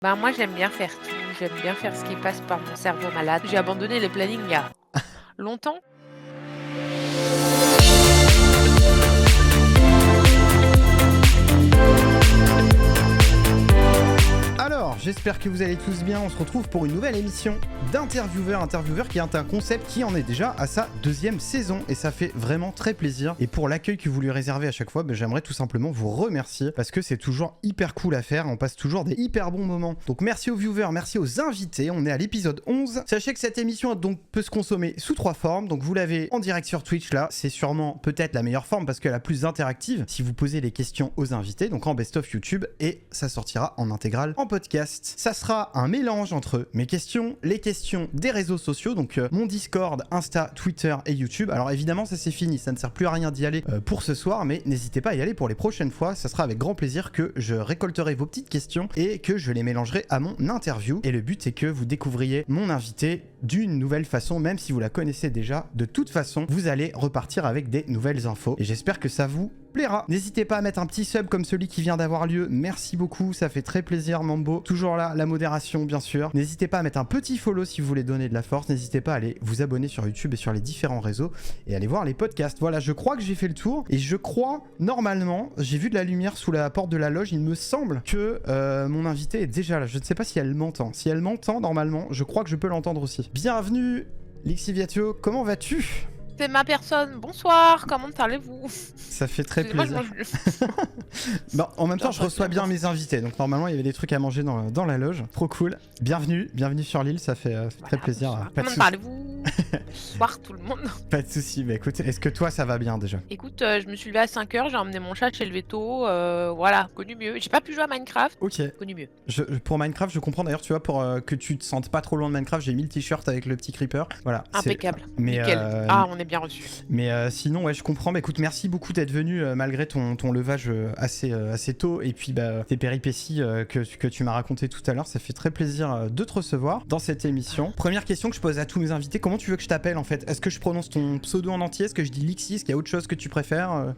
Bah, moi, j'aime bien faire tout. J'aime bien faire ce qui passe par mon cerveau malade. J'ai abandonné les plannings il y a longtemps. Alors, j'espère que vous allez tous bien. On se retrouve pour une nouvelle émission d'Intervieweur qui est un concept qui en est déjà à sa 2e saison et ça fait vraiment très plaisir. Et pour l'accueil que vous lui réservez à chaque fois, j'aimerais tout simplement vous remercier parce que c'est toujours hyper cool à faire. On passe toujours des hyper bons moments. Donc merci aux viewers, merci aux invités. On est à l'épisode 11. Sachez que cette émission donc peut se consommer sous 3 formes. Donc vous l'avez en direct sur Twitch là. C'est sûrement peut-être la meilleure forme parce que la plus interactive si vous posez les questions aux invités. Donc en best-of YouTube et ça sortira en intégrale en podcast. Ça sera un mélange entre mes questions, les questions des réseaux sociaux, donc mon Discord, Insta, Twitter et YouTube. Alors évidemment ça c'est fini, ça ne sert plus à rien d'y aller pour ce soir, mais n'hésitez pas à y aller pour les prochaines fois. Ça sera avec grand plaisir que je récolterai vos petites questions et que je les mélangerai à mon interview. Et le but c'est que vous découvriez mon invité d'une nouvelle façon, même si vous la connaissez déjà. De toute façon, vous allez repartir avec des nouvelles infos et j'espère que ça vous plaira. N'hésitez pas à mettre un petit sub comme celui qui vient d'avoir lieu. Merci beaucoup, ça fait très plaisir Mambo. Toujours là, la modération bien sûr. N'hésitez pas à mettre un petit follow si vous voulez donner de la force. N'hésitez pas à aller vous abonner sur YouTube et sur les différents réseaux et aller voir les podcasts. Voilà, je crois que j'ai fait le tour et je crois, normalement, j'ai vu de la lumière sous la porte de la loge. Il me semble que mon invité est déjà là. Je ne sais pas si elle m'entend. Si elle m'entend, normalement, je crois que je peux l'entendre aussi. Bienvenue, Lixiviatio, comment vas-tu ? C'est ma personne. Bonsoir, comment allez-vous? Ça fait très plaisir. Bon, en même temps, je reçois bien mes invités, donc normalement il y avait des trucs à manger dans la loge. Trop cool. Bienvenue sur l'île, ça fait très plaisir. Comment parlez-vous? Bonsoir tout le monde. Pas de soucis, mais écoute, est-ce que toi ça va bien déjà? Écoute, je me suis levée à 5h, j'ai emmené mon chat chez le veto, voilà, connu mieux. J'ai pas pu jouer à Minecraft. Ok. Connu mieux. Pour Minecraft, je comprends d'ailleurs, tu vois, pour que tu te sentes pas trop loin de Minecraft, j'ai mis le t-shirt avec le petit creeper. Voilà. Impeccable. Mais, nickel. On est bien reçu. Mais sinon, ouais, je comprends. Bah écoute, merci beaucoup d'être venu malgré ton levage assez tôt et puis tes péripéties que tu m'as raconté tout à l'heure. Ça fait très plaisir de te recevoir dans cette émission. Première question que je pose à tous mes invités, comment tu veux que je t'appelle en fait? Est-ce que je prononce ton pseudo en entier? Est-ce que je dis Lixi? Est-ce qu'il y a autre chose que tu préfères?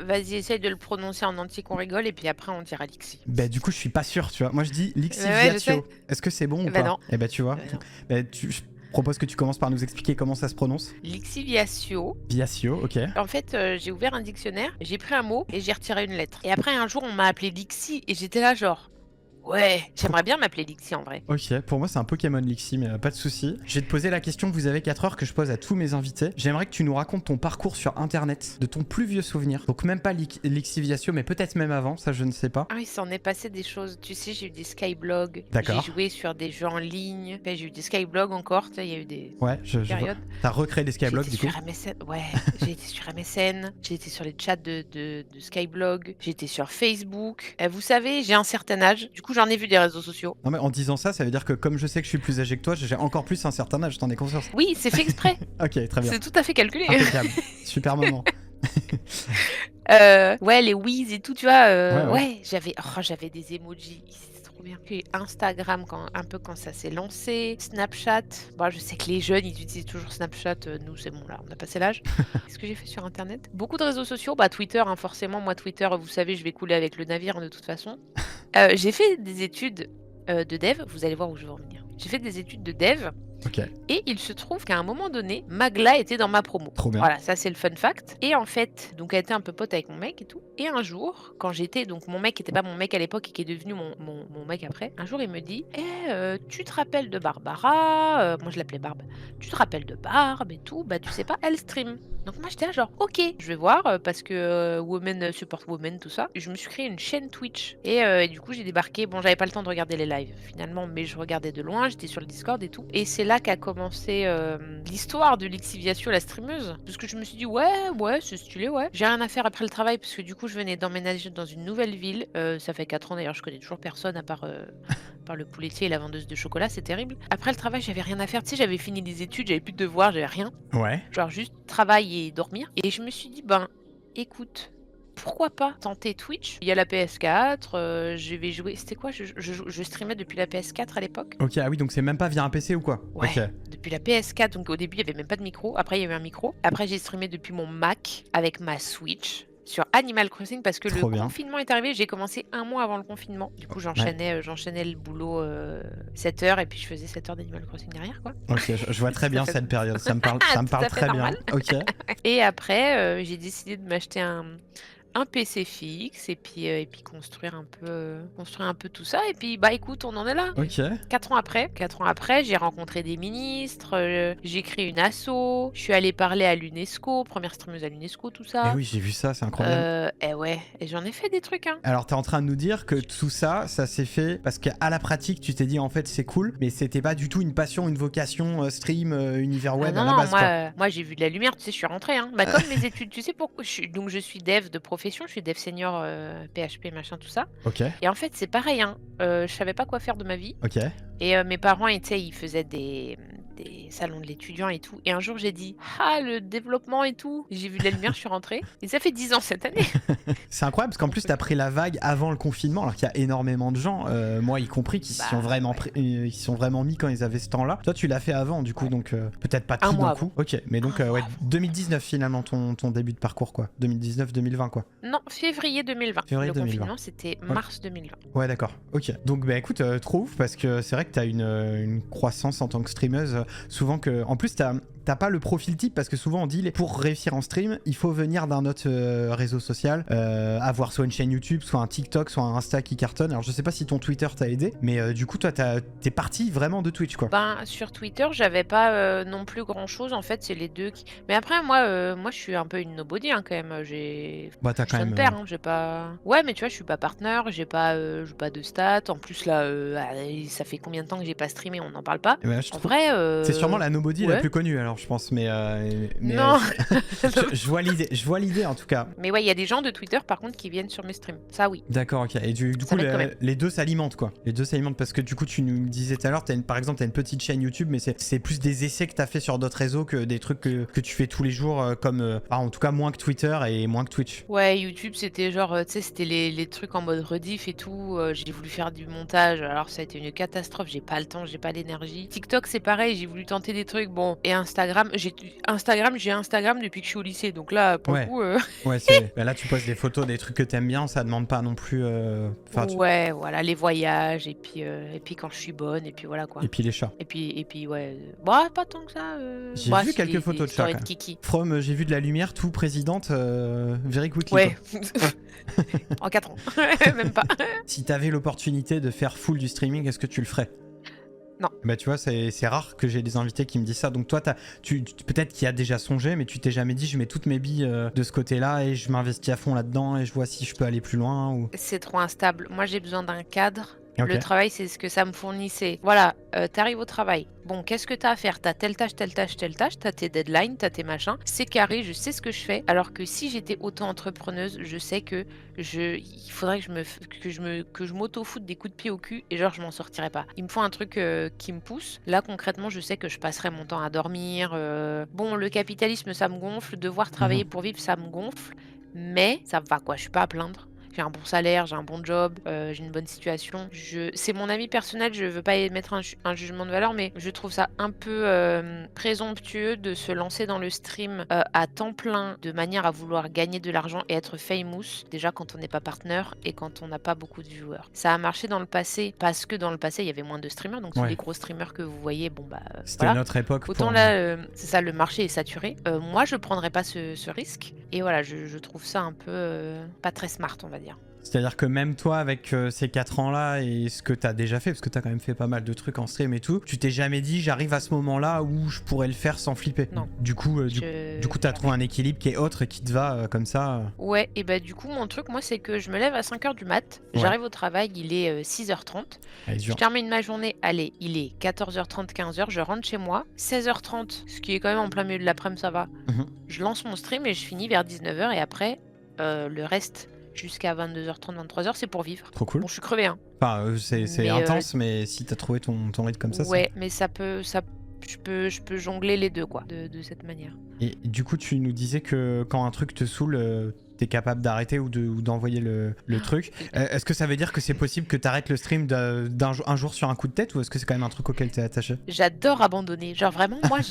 Vas-y, essaye de le prononcer en entier qu'on rigole et puis après on dira Lixi. Bah du coup je suis pas sûr, tu vois. Moi je dis Lixiviatio. Ouais, est-ce que c'est bon ou bah pas? non. Eh bah tu vois. Je propose que tu commences par nous expliquer comment ça se prononce. Lixiviatio. Viatio, ok. En fait, j'ai ouvert un dictionnaire, j'ai pris un mot et j'ai retiré une lettre. Et après un jour on m'a appelé Lixi et j'étais là genre... Ouais, j'aimerais bien m'appeler Lixi en vrai. Ok, pour moi c'est un Pokémon Lixi, mais pas de souci. Je vais te poser la question que vous avez 4 heures que je pose à tous mes invités. J'aimerais que tu nous racontes ton parcours sur internet, de ton plus vieux souvenir. Donc même pas Lixiviatio, mais peut-être même avant, ça je ne sais pas. Ah, il s'en est passé des choses. Tu sais, j'ai eu des skyblogs. D'accord. J'ai joué sur des jeux en ligne. Enfin, j'ai eu des skyblogs encore. Tu sais, il y a eu des périodes. T'as recréé des skyblogs du coup? Sur MSN. Ouais, j'ai été sur MSN. J'ai été sur les chats de Skyblog. J'ai été sur Facebook. Vous savez, j'ai un certain âge. Du coup, j'en ai vu des réseaux sociaux. Non mais en disant ça, ça veut dire que comme je sais que je suis plus âgé que toi, j'ai encore plus un certain âge, t'en es conscience? Oui, c'est fait exprès. Ok, très bien. C'est tout à fait calculé. Impeccable. Super moment. Ouais, les whiz et tout, tu vois. Ouais. J'avais des emojis. C'est trop bien. Puis Instagram, un peu quand ça s'est lancé. Snapchat. Bon, je sais que les jeunes, ils utilisent toujours Snapchat. Nous, c'est bon, là, on a passé l'âge. Qu'est-ce que j'ai fait sur Internet? Beaucoup de réseaux sociaux. Bah, Twitter, hein, forcément. Moi, Twitter, vous savez, je vais couler avec le navire, de toute façon. J'ai fait des études de dev. Vous allez voir où je veux en venir. J'ai fait des études de dev. Ok. Et il se trouve qu'à un moment donné, Magla était dans ma promo. Trop bien. Voilà, ça c'est le fun fact. Et en fait, donc elle était un peu pote avec mon mec et tout. Et un jour, quand j'étais, donc mon mec était pas mon mec à l'époque et qui est devenu mon mec après, un jour il me dit tu te rappelles de Barbara? Moi je l'appelais Barbe. Tu te rappelles de Barbe et tout? Bah tu sais pas, elle stream. Donc moi j'étais là genre ok, je vais voir parce que women support women, tout ça. Je me suis créé une chaîne Twitch. Et du coup j'ai débarqué. Bon, j'avais pas le temps de regarder les lives finalement, mais je regardais de loin, j'étais sur le Discord et tout. Et c'est là qu'a commencé l'histoire de Lixiviatio, la streameuse. Parce que je me suis dit ouais, c'est stylé, ouais. J'ai rien à faire après le travail parce que du coup je venais d'emménager dans une nouvelle ville. Ça fait 4 ans d'ailleurs, je connais toujours personne à part le pouletier et la vendeuse de chocolat, c'est terrible. Après le travail, j'avais rien à faire. Tu sais, j'avais fini les études, j'avais plus de devoirs, j'avais rien. Ouais. Genre juste travail et dormir. Et je me suis dit, écoute, pourquoi pas tenter Twitch? Il y a la PS4, je vais jouer. C'était quoi? Je streamais depuis la PS4 à l'époque. Ok, ah oui, donc c'est même pas via un PC ou quoi? Ouais, Ok. depuis la PS4. Donc au début, il n'y avait même pas de micro. Après, il y avait un micro. Après, j'ai streamé depuis mon Mac avec ma Switch. sur Animal Crossing parce que le Trop bien. confinement est arrivé. J'ai commencé 1 mois avant le confinement. Du coup, Ouais. j'enchaînais le boulot 7 heures et puis je faisais 7 heures d'Animal Crossing derrière, quoi. Ok, je vois très Tout à bien fait cette période. Ça me tout parle à fait très bien. normal. Ok. Et après, j'ai décidé de m'acheter un PC fixe et puis construire un peu tout ça et puis, bah, écoute, on en est là. Ok. 4 ans après, j'ai rencontré des ministres, j'ai créé une asso, je suis allée parler à l'UNESCO, première streameuse à l'UNESCO, tout Et ça. oui, j'ai vu ça, c'est incroyable. Et ouais, et j'en ai fait des trucs, hein. Alors, t'es en train de nous dire que tout ça, ça s'est fait parce qu'à la pratique, tu t'es dit en fait c'est cool, mais c'était pas du tout une passion, une vocation, stream, univers Ah web à non, la non, base, quoi. moi j'ai vu de la lumière, tu sais, je suis rentrée, hein. Bah, comme mes études, tu sais pourquoi je suis dev de profession, je suis dev senior, PHP machin tout ça Ok, et en fait, c'est pareil, hein, je savais pas quoi faire de ma vie ok. et mes parents, tu sais, ils faisaient des salons de l'étudiant et tout et un jour j'ai dit: «Ah le développement et tout», j'ai vu de la lumière, je suis rentrée et ça fait 10 ans cette année. C'est incroyable parce qu'en plus, t'as pris la vague avant le confinement, alors qu'il y a énormément de gens, moi y compris, qui s'y sont Bah, vraiment, ouais. ils s'y sont vraiment mis quand ils avaient ce temps-là. Toi, tu l'as fait avant, du coup, Ouais. donc peut-être pas 1 tout d'un mois coup. avant. Ok, mais donc 1 mois ouais, avant. 2019 finalement ton début de parcours, quoi. 2019-2020, quoi. Non, février 2020. Février Le 2020. confinement, c'était Ok. mars 2020. Ouais, d'accord. Ok. Donc, bah écoute, trop ouf parce que c'est vrai que t'as une croissance en tant que streameuse. Souvent que. En plus, t'as pas le profil type parce que souvent on dit pour réussir en stream, il faut venir d'un autre réseau social, avoir soit une chaîne YouTube, soit un TikTok, soit un Insta qui cartonne. Alors, je sais pas si ton Twitter t'a aidé, mais du coup, toi, t'es parti vraiment de Twitch, quoi. Ben, sur Twitter, j'avais pas, non plus grand-chose. En fait, c'est les 2 qui mais après moi, je suis un peu une nobody, hein, quand même. Bah, t'as Je suis quand son même. père, hein, j'ai pas ouais, mais tu vois, je suis pas partenaire, j'ai pas de stats. En plus là, ça fait combien de temps que j'ai pas streamé? On n'en parle pas. Bah, je En trouve. vrai, C'est sûrement la nobody la ouais. plus connue, alors je pense, mais Non! je vois l'idée en tout cas. Mais ouais, il y a des gens de Twitter, par contre, qui viennent sur mes streams. Ça, oui, D'accord, ok. Et du ça coup, m'aide quand même. les deux s'alimentent, quoi. Les deux s'alimentent parce que du coup, tu nous disais tout à l'heure, par exemple, t'as une petite chaîne YouTube, mais c'est plus des essais que t'as fait sur d'autres réseaux que des trucs que tu fais tous les jours, en tout cas moins que Twitter et moins que Twitch. Ouais, YouTube, c'était genre, tu sais, c'était les trucs en mode rediff et tout. J'ai voulu faire du montage, alors ça a été une catastrophe. J'ai pas le temps, j'ai pas l'énergie. TikTok, c'est pareil, j'ai voulu tenter des trucs. Bon, et Instagram, j'ai Instagram depuis que je suis au lycée. Donc là, pour le Ouais, coup, ouais, bah là, tu postes des photos, des trucs que t'aimes bien, ça demande pas non plus. ouais, voilà, les voyages et puis quand je suis bonne et puis voilà quoi. Et puis les chats. Et puis ouais, bah pas tant que ça. J'ai Bah vu si, quelques des photos de chats stories quand de même. Kiki. From, j'ai vu de la lumière, tout présidente, very quickly. Ouais. Quoi. En 4 ans, même pas. Si t'avais l'opportunité de faire full du streaming, est-ce que tu le ferais? Non. Bah tu vois, c'est rare que j'ai des invités qui me disent ça. Donc toi, peut-être qu'il y a déjà songé, mais tu t'es jamais dit je mets toutes mes billes de ce côté-là et je m'investis à fond là-dedans et je vois si je peux aller plus loin ou... C'est trop instable. Moi, j'ai besoin d'un cadre. Ok. Le travail, c'est ce que ça me fournissait. Voilà, t'arrives au travail. Bon, qu'est-ce que t'as à faire? T'as telle tâche, telle tâche, telle tâche. T'as tes deadlines, t'as tes machins. C'est carré, je sais ce que je fais. Alors que si j'étais auto-entrepreneuse, je sais que il faudrait que je m'auto-foute des coups de pied au cul et genre je m'en sortirais pas. Il me faut un truc qui me pousse. Là, concrètement, je sais que je passerai mon temps à dormir. Bon, le capitalisme, ça me gonfle. Devoir travailler pour vivre, ça me gonfle. Mais ça va quoi, je suis pas à plaindre. J'ai un bon salaire, j'ai un bon job, j'ai une bonne situation. C'est mon avis personnel, je veux pas émettre un jugement de valeur, mais je trouve ça un peu présomptueux de se lancer dans le stream à temps plein de manière à vouloir gagner de l'argent et être famous, déjà quand on n'est pas partenaire et quand on n'a pas beaucoup de viewers. Ça a marché dans le passé parce que dans le passé il y avait moins de streamers, donc tous Ouais. les gros streamers que vous voyez, bon bah C'était voilà. notre époque. Autant là, c'est ça, le marché est saturé. Moi, je prendrais pas ce risque. Et voilà, je trouve ça un peu pas très smart, on va dire. C'est-à-dire que même toi, avec ces 4 ans-là et ce que t'as déjà fait, parce que t'as quand même fait pas mal de trucs en stream et tout, tu t'es jamais dit j'arrive à ce moment-là où je pourrais le faire sans flipper. Non. Du coup, t'as trouvé un équilibre qui est autre et qui te va comme ça. Ouais, et bah du coup, mon truc, moi, c'est que je me lève à 5h du mat. Ouais. J'arrive au travail, il est 6h30. Je termine ma journée, allez, il est 14h30, 15h. Je rentre chez moi. 16h30, ce qui est quand même en plein milieu de l'après-midi, ça va. Je lance mon stream et je finis vers 19h. Et après, le reste... jusqu'à 22h30, 23h, c'est pour vivre. Trop cool. Bon, je suis crevée, hein. Enfin, c'est intense, mais si t'as trouvé ton rythme comme ça, ouais, mais je peux jongler les deux, quoi, de cette manière. Et du coup, tu nous disais que quand un truc te saoule, t'es capable d'arrêter ou d'envoyer le truc. Est-ce que ça veut dire que c'est possible que t'arrêtes le stream un jour sur un coup de tête ou est-ce que c'est quand même un truc auquel t'es attaché? J'adore abandonner. Genre vraiment, moi,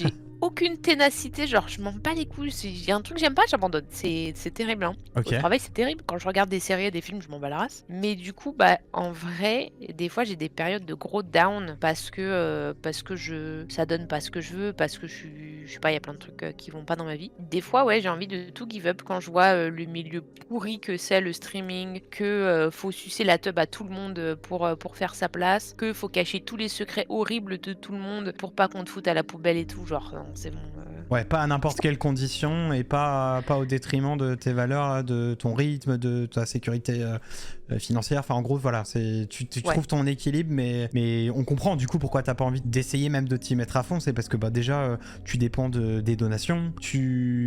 aucune ténacité, genre je m'en bats les couilles, il y a un truc que j'aime pas, j'abandonne. C'est terrible, hein. Au OK. travail, c'est terrible. Quand je regarde des séries et des films, je m'en bats la race. Mais du coup, bah, en vrai, des fois, j'ai des périodes de gros down parce que ça donne pas ce que je veux, parce que je sais pas, il y a plein de trucs, qui vont pas dans ma vie. Des fois, ouais, j'ai envie de tout give up quand je vois, le milieu pourri que c'est le streaming, faut sucer la teub à tout le monde, pour faire sa place, que faut cacher tous les secrets horribles de tout le monde pour pas qu'on te foute à la poubelle et tout. Genre, non, c'est bon, Ouais, pas à n'importe quelle condition et pas au détriment de tes valeurs, de ton rythme, de ta sécurité financière. Enfin, en gros, voilà, tu ouais. trouves ton équilibre, mais on comprend du coup pourquoi t'as pas envie d'essayer même de t'y mettre à fond. C'est parce que bah, déjà, tu dépends des donations,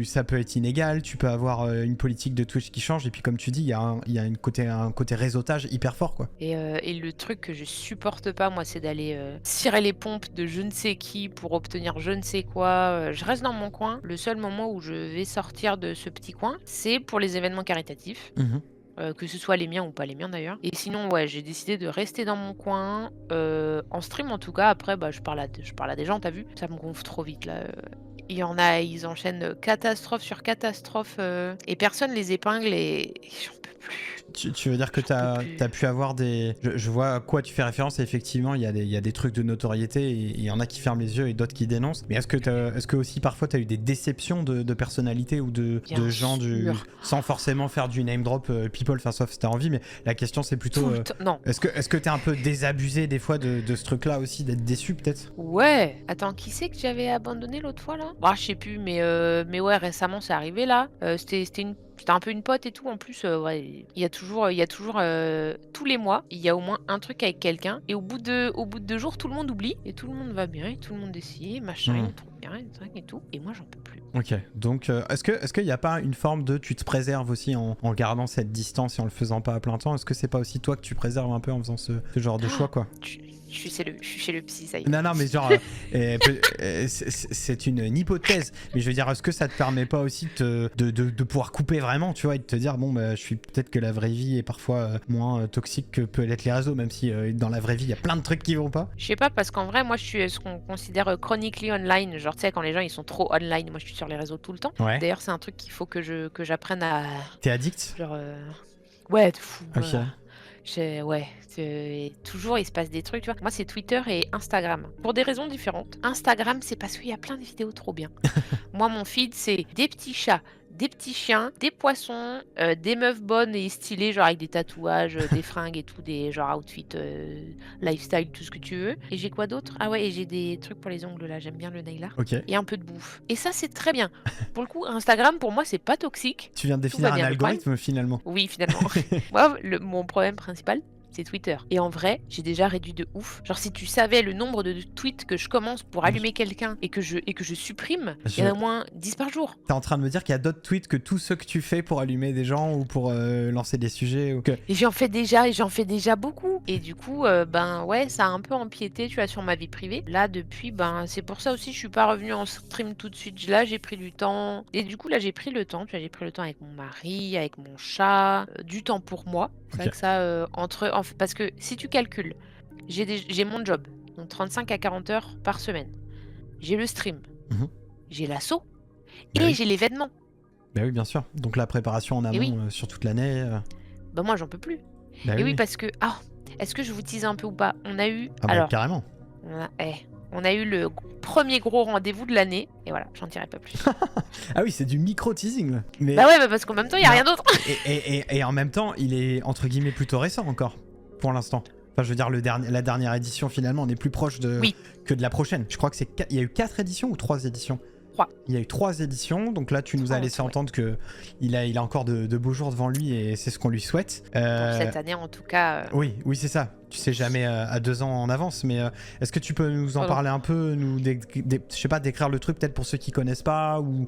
ça peut être inégal, tu peux avoir une politique de Twitch qui change. Et puis, comme tu dis, il y a un côté réseautage hyper fort, quoi. Et le truc que je supporte pas, moi, c'est d'aller, cirer les pompes de je ne sais qui pour obtenir je ne sais quoi, je reste dans mon coin. Le seul moment où je vais sortir de ce petit coin, c'est pour les événements caritatifs, Mhm. que ce soit les miens ou pas les miens d'ailleurs. Et sinon, ouais, j'ai décidé de rester dans mon coin, en stream en tout cas. Après, bah, je parle à des gens, tu vu? Ça me gonfle trop vite là, il y en a, ils enchaînent, catastrophe sur catastrophe, et personne les épingle et j'en peux plus, Tu veux dire que j'en peux t'as plus. as pu avoir des... Je vois à quoi tu fais référence, et effectivement, il y a des trucs de notoriété, et il y en a qui ferment les yeux et d'autres qui dénoncent. Mais est-ce que aussi parfois tu as eu des déceptions de personnalités ou de Bien gens sûr, sans forcément faire du name drop people, enfin sauf si t'as envie, mais la question c'est plutôt... tout le temps non. est-ce que t'es un peu désabusé des fois de ce truc-là aussi, d'être déçu peut-être? Ouais, attends, qui c'est que j'avais abandonné l'autre fois là? Bah, je sais plus, mais ouais, récemment c'est arrivé là. C'était un peu une pote et tout en plus, ouais, il y a toujours, tous les mois, il y a au moins un truc avec quelqu'un et au bout de 2 jours, tout le monde oublie et tout le monde va bien et tout le monde est ci, machin, Hmm. il est trop bien et truc et tout et moi j'en peux plus. Ok, donc est-ce qu'il n'y a pas une forme de tu te préserves aussi en gardant cette distance et en le faisant pas à plein temps? Est-ce que c'est pas aussi toi que tu préserves un peu en faisant ce genre de choix, quoi? Je suis chez le psy, ça y est. Non, non, mais genre, c'est une hypothèse. Mais je veux dire, est-ce que ça te permet pas aussi de pouvoir couper vraiment, tu vois, et de te dire, bon, bah, je suis peut-être que la vraie vie est parfois moins toxique que peut l'être les réseaux, même si dans la vraie vie, il y a plein de trucs qui vont pas. Je sais pas parce qu'en vrai, moi je suis, ce qu'on considère, chronically online, genre tu sais quand les gens ils sont trop online, moi je suis sur les réseaux tout le temps. Ouais. D'ailleurs, c'est un truc qu'il faut que j'apprenne à T'es addict? genre, ouais, de fou, Ok. ouais, toujours il se passe des trucs, tu vois? Moi, c'est Twitter et Instagram, pour des raisons différentes. Instagram, c'est parce qu'il y a plein de vidéos trop bien. Moi, mon feed, c'est des petits chats, des petits chiens, des poissons, des meufs bonnes et stylées, genre avec des tatouages, des fringues et tout, des genre outfit, lifestyle, tout ce que tu veux. Et j'ai quoi d'autre? Ah ouais, et j'ai des trucs pour les ongles là, j'aime bien le nail art Ok. et un peu de bouffe. Et ça, c'est très bien. Pour le coup, Instagram, pour moi, c'est pas toxique. Tu viens de Tout va définir un bien. Le problème algorithme finalement. oui, finalement. Moi, mon problème principal, c'est Twitter. Et en vrai, j'ai déjà réduit de ouf. Genre, si tu savais le nombre de tweets que je commence pour allumer quelqu'un et que je supprime, il y en a au moins 10 par jour. T'es en train de me dire qu'il y a d'autres tweets que tous ceux que tu fais pour allumer des gens ou pour lancer des sujets ou que... Et j'en fais déjà beaucoup. Et du coup, ben ouais, ça a un peu empiété, tu vois, sur ma vie privée. Là, depuis, ben, c'est pour ça aussi, je suis pas revenue en stream tout de suite. Là, j'ai pris du temps. Et du coup, là, j'ai pris le temps. Tu vois, j'ai pris le temps avec mon mari, avec mon chat, du temps pour moi. C'est vrai Ok. que ça, parce que si tu calcules, j'ai mon job, donc 35 à 40 heures par semaine. J'ai le stream, Mhm. j'ai l'assaut Bah et oui. j'ai l'événement. Bah oui, bien sûr. Donc la préparation en Et oui, amont sur toute l'année. ben moi, j'en peux plus. Bah Et oui, oui, oui. parce que, est-ce que je vous tease un peu ou pas? On a eu, Ah bah alors, carrément. on a eu le premier gros rendez-vous de l'année, et voilà, j'en dirai pas plus. Ah oui, c'est du micro-teasing là. Mais... Bah ouais, bah parce qu'en même temps, il y a Non. rien d'autre. Et en même temps, il est entre guillemets plutôt récent encore, pour l'instant. Enfin, je veux dire, la dernière édition, finalement, on est plus proche Oui. que de la prochaine. Je crois que il y a eu 4 éditions ou 3 éditions? 3. Il y a eu 3 éditions, donc là tu nous as laissé entendre que il a encore de beaux jours devant lui et c'est ce qu'on lui souhaite. Pour cette année, en tout cas. Oui, c'est ça. Tu sais jamais à 2 ans en avance, mais est-ce que tu peux nous en parler un peu, je sais pas, décrire le truc peut-être pour ceux qui connaissent pas, ou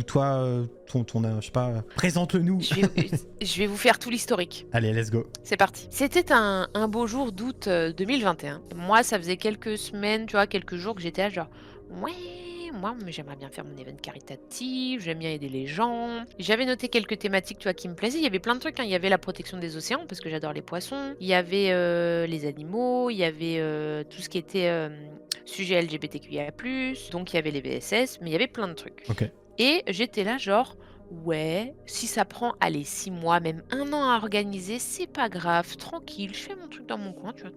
toi, je sais pas, présente-le-nous. Je vais vous faire tout l'historique. Allez, let's go. C'est parti. C'était un beau jour d'août 2021. Moi, ça faisait quelques semaines, tu vois, quelques jours que j'étais là, genre, ouais. Moi, j'aimerais bien faire mon événement caritatif, j'aime bien aider les gens. J'avais noté quelques thématiques, tu vois, qui me plaisaient. Il y avait plein de trucs, hein. Il y avait la protection des océans, parce que j'adore les poissons. Il y avait les animaux, il y avait tout ce qui était sujet LGBTQIA+, donc il y avait les VSS, mais il y avait plein de trucs. Ok. Et j'étais là genre: «Ouais, si ça prend, allez 6 mois, même 1 an à organiser, c'est pas grave, tranquille, je fais mon truc dans mon coin, tu vois?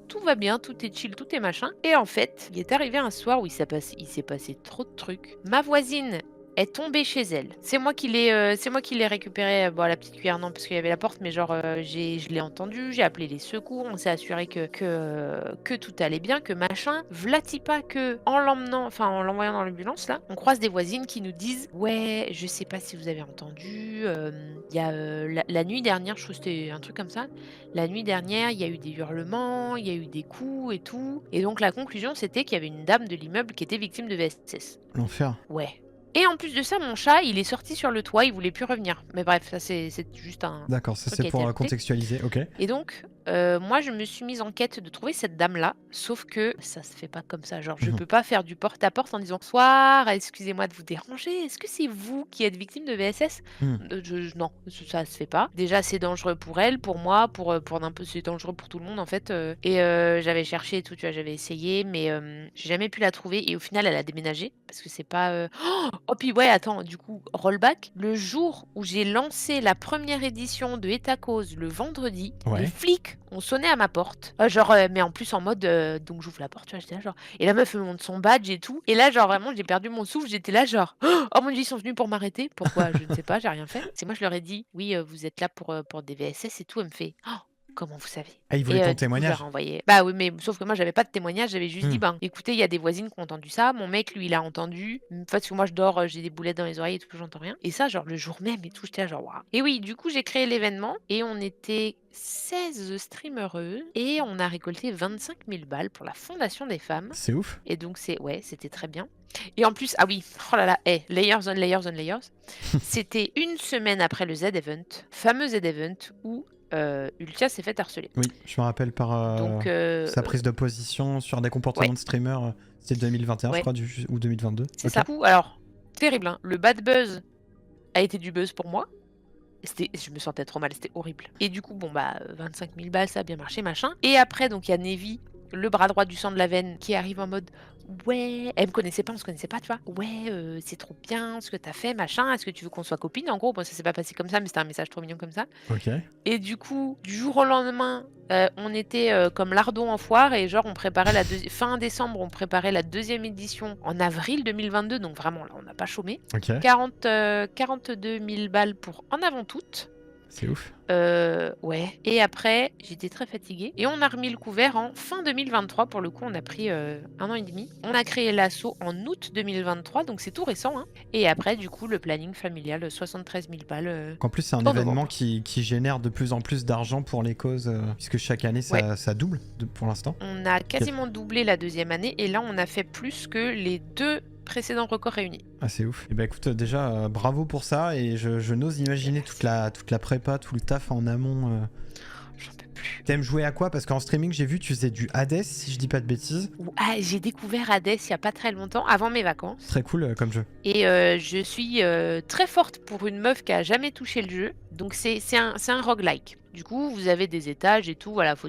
Tout va bien, tout est chill, tout est machin». Et en fait, il est arrivé un soir où il s'est passé trop de trucs. Ma voisine est tombée chez elle. C'est moi qui l'ai récupérée, bon, à la petite cuillère non, parce qu'il y avait la porte, mais genre, je l'ai entendu, j'ai appelé les secours, on s'est assuré que tout allait bien, que machin. V'là-t-il pas qu'en l'emmenant, enfin en l'envoyant dans l'ambulance là, on croise des voisines qui nous disent: «Ouais, je sais pas si vous avez entendu, il y a, la nuit dernière», je trouve que c'était un truc comme ça. «La nuit dernière, il y a eu des hurlements, il y a eu des coups et tout». Et donc la conclusion, c'était qu'il y avait une dame de l'immeuble qui était victime de VSS. L'enfer. Ouais. Et en plus de ça, mon chat, il est sorti sur le toit, il voulait plus revenir. Mais bref, ça c'est juste un D'accord, ça truc c'est qui a été pour ajouté. contextualiser. Ok. Et donc, moi, je me suis mise en quête de trouver cette dame-là, sauf que ça se fait pas comme ça. Genre, je Mhm. peux pas faire du porte-à-porte en disant: «Bonsoir, excusez-moi de vous déranger, est-ce que c'est vous qui êtes victime de VSS?» Mhm. Non, ça se fait pas. Déjà, c'est dangereux pour elle, pour moi, pour c'est dangereux pour tout le monde, en fait, et j'avais cherché et tout, tu vois? J'avais essayé, mais j'ai jamais pu la trouver et au final, elle a déménagé parce que c'est pas, oh puis ouais, attends, du coup, rollback, le jour où j'ai lancé la première édition de Etacause le vendredi, les Ouais. flics ont sonné à ma porte. Genre, mais en plus en mode, donc j'ouvre la porte, tu vois? J'étais là genre et la meuf me montre son badge et tout et là, genre vraiment, j'ai perdu mon souffle, j'étais là genre: «Oh mon Dieu, ils sont venus pour m'arrêter». Pourquoi? Je ne sais pas, j'ai rien fait. C'est moi, je leur ai dit: «Oui, vous êtes là pour des VSS et tout». Elle me fait: «Oh, comment vous savez?» Ah, il voulait Et ton du coup, je leur ai témoignage. envoyé bah oui, mais sauf que moi, j'avais pas de témoignage, j'avais juste dit: Hmm. «Ben, écoutez, il y a des voisines qui ont entendu ça». Mon mec, lui, il a entendu. Parce que moi, je dors, j'ai des boulettes dans les oreilles et tout, j'entends rien. Et ça, genre le jour même et tout, j'étais là genre: «Waouh». Et oui, du coup, j'ai créé l'événement et on était 16 streamereuses et on a récolté 25 000 balles pour la Fondation des femmes. C'est ouf. Et donc ouais, c'était très bien. Et en plus, ah oui, oh là là, layers on layers on layers. C'était une semaine après le Z-Event, fameux Z-Event où Ultia s'est fait harceler. Oui, je me rappelle par Donc, sa prise de position sur des ouais, comportements de streamer. C'était 2021, je ouais, crois, ou 2022. c'est Ok. ça. Alors, terrible, hein. Le bad buzz a été du buzz pour moi. Je me sentais trop mal, c'était horrible. Et du coup, bon, bah, 25 000 balles, ça a bien marché, machin. Et après, donc, il y a Nevi, le bras droit du sang de la veine, qui arrive en mode: «Ouais», elle me connaissait pas, on se connaissait pas, tu vois? «Ouais, c'est trop bien ce que t'as fait, machin, est-ce que tu veux qu'on soit copines?» En gros, bon, ça s'est pas passé comme ça, mais c'était un message trop mignon comme ça. Ok. Et du coup, du jour au lendemain, on était, comme lardons en foire et genre on préparait fin décembre, on préparait la 2e édition en avril 2022, donc vraiment là, on n'a pas chômé. Ok. 42 000 balles pour En Avant Toutes. C'est ouf. Ouais. Et après, j'étais très fatiguée et on a remis le couvert en fin 2023. Pour le coup, on a pris, 1 an et demi. On a créé l'asso en août 2023, donc c'est tout récent, hein. Et après, du coup, le planning familial, 73 000 balles, En plus, c'est un en événement novembre. qui génère de plus en plus d'argent pour les causes, puisque chaque année Ouais. ça double pour l'instant. On a quasiment doublé la 2e année et là, on a fait plus que les 2 précédents records réunis. Ah, c'est ouf. Et bah écoute, déjà, bravo pour ça. Et je n'ose imaginer toute la prépa, tout le taf en amont. J'en peux plus. T'aimes jouer à quoi? Parce qu'en streaming, j'ai vu, tu faisais du Hades, si je dis pas de bêtises. J'ai découvert Hades il y a pas très longtemps, avant mes vacances. Très cool comme jeu. Et je suis très forte pour une meuf qui a jamais touché le jeu. Donc c'est un roguelike. Du coup, vous avez des étages et tout. Voilà, faut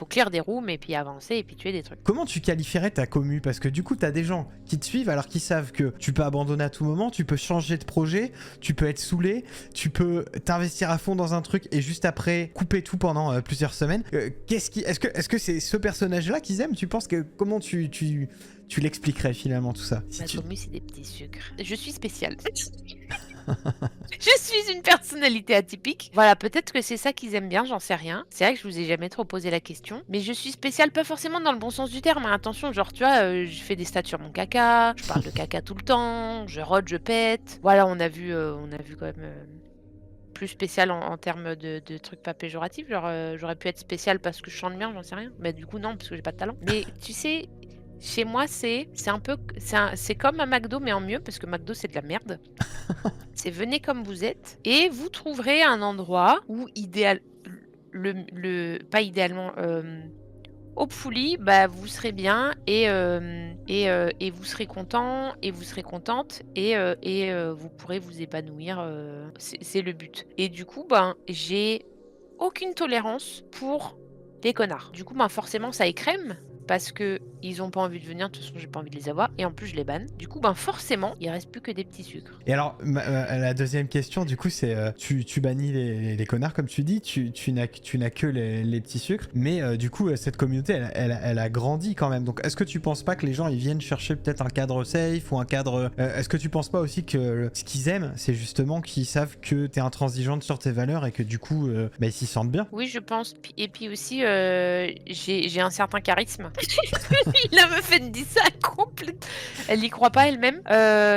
clear des rooms et puis avancer et puis tuer des trucs. Comment tu qualifierais ta commu? Parce que du coup, t'as des gens qui te suivent alors qu'ils savent que tu peux abandonner à tout moment, tu peux changer de projet, tu peux être saoulé, tu peux t'investir à fond dans un truc et juste après couper tout pendant plusieurs semaines. Est-ce que c'est ce personnage-là qu'ils aiment? Tu penses que comment tu l'expliquerais finalement tout ça? Ma commu, c'est des petits sucres. Je suis spéciale. Je suis une personnalité atypique. Voilà, peut-être que c'est ça qu'ils aiment bien, j'en sais rien. C'est vrai que je vous ai jamais trop posé la question. Mais je suis spéciale, pas forcément dans le bon sens du terme, hein. Attention, genre, tu vois, je fais des stats sur mon caca, je parle de caca tout le temps, je rôde, je pète. Voilà, on a vu quand même plus spécial en termes de trucs pas péjoratifs. Genre, j'aurais pu être spéciale parce que je chante bien, j'en sais rien. Mais du coup, non, parce que j'ai pas de talent. Mais tu sais, chez moi, c'est un peu, c'est comme un McDo, mais en mieux, parce que McDo, c'est de la merde. C'est venez comme vous êtes et vous trouverez un endroit où pas idéalement, hopefully, bah, vous serez bien et vous serez content et vous serez contente et vous pourrez vous épanouir, c'est le but. Et du coup, ben, j'ai aucune tolérance pour les connards. Du coup, ben, forcément, ça écrème parce qu'ils ont pas envie de venir, de toute façon j'ai pas envie de les avoir et en plus je les banne. Du coup, ben, forcément, il reste plus que des petits sucres. Et alors, la deuxième question, du coup, c'est tu bannis les connards, comme tu dis, tu n'as que les petits sucres, mais du coup, cette communauté, elle a grandi quand même. Donc, est-ce que tu penses pas que les gens, ils viennent chercher peut-être un cadre safe ou un cadre... est-ce que tu penses pas aussi que ce qu'ils aiment, c'est justement qu'ils savent que t'es intransigeante sur tes valeurs et que du coup, bah, ils s'y sentent bien? Oui, je pense. Et puis aussi, j'ai un certain charisme. La meuf, elle me dit ça complètement. Elle y croit pas elle-même.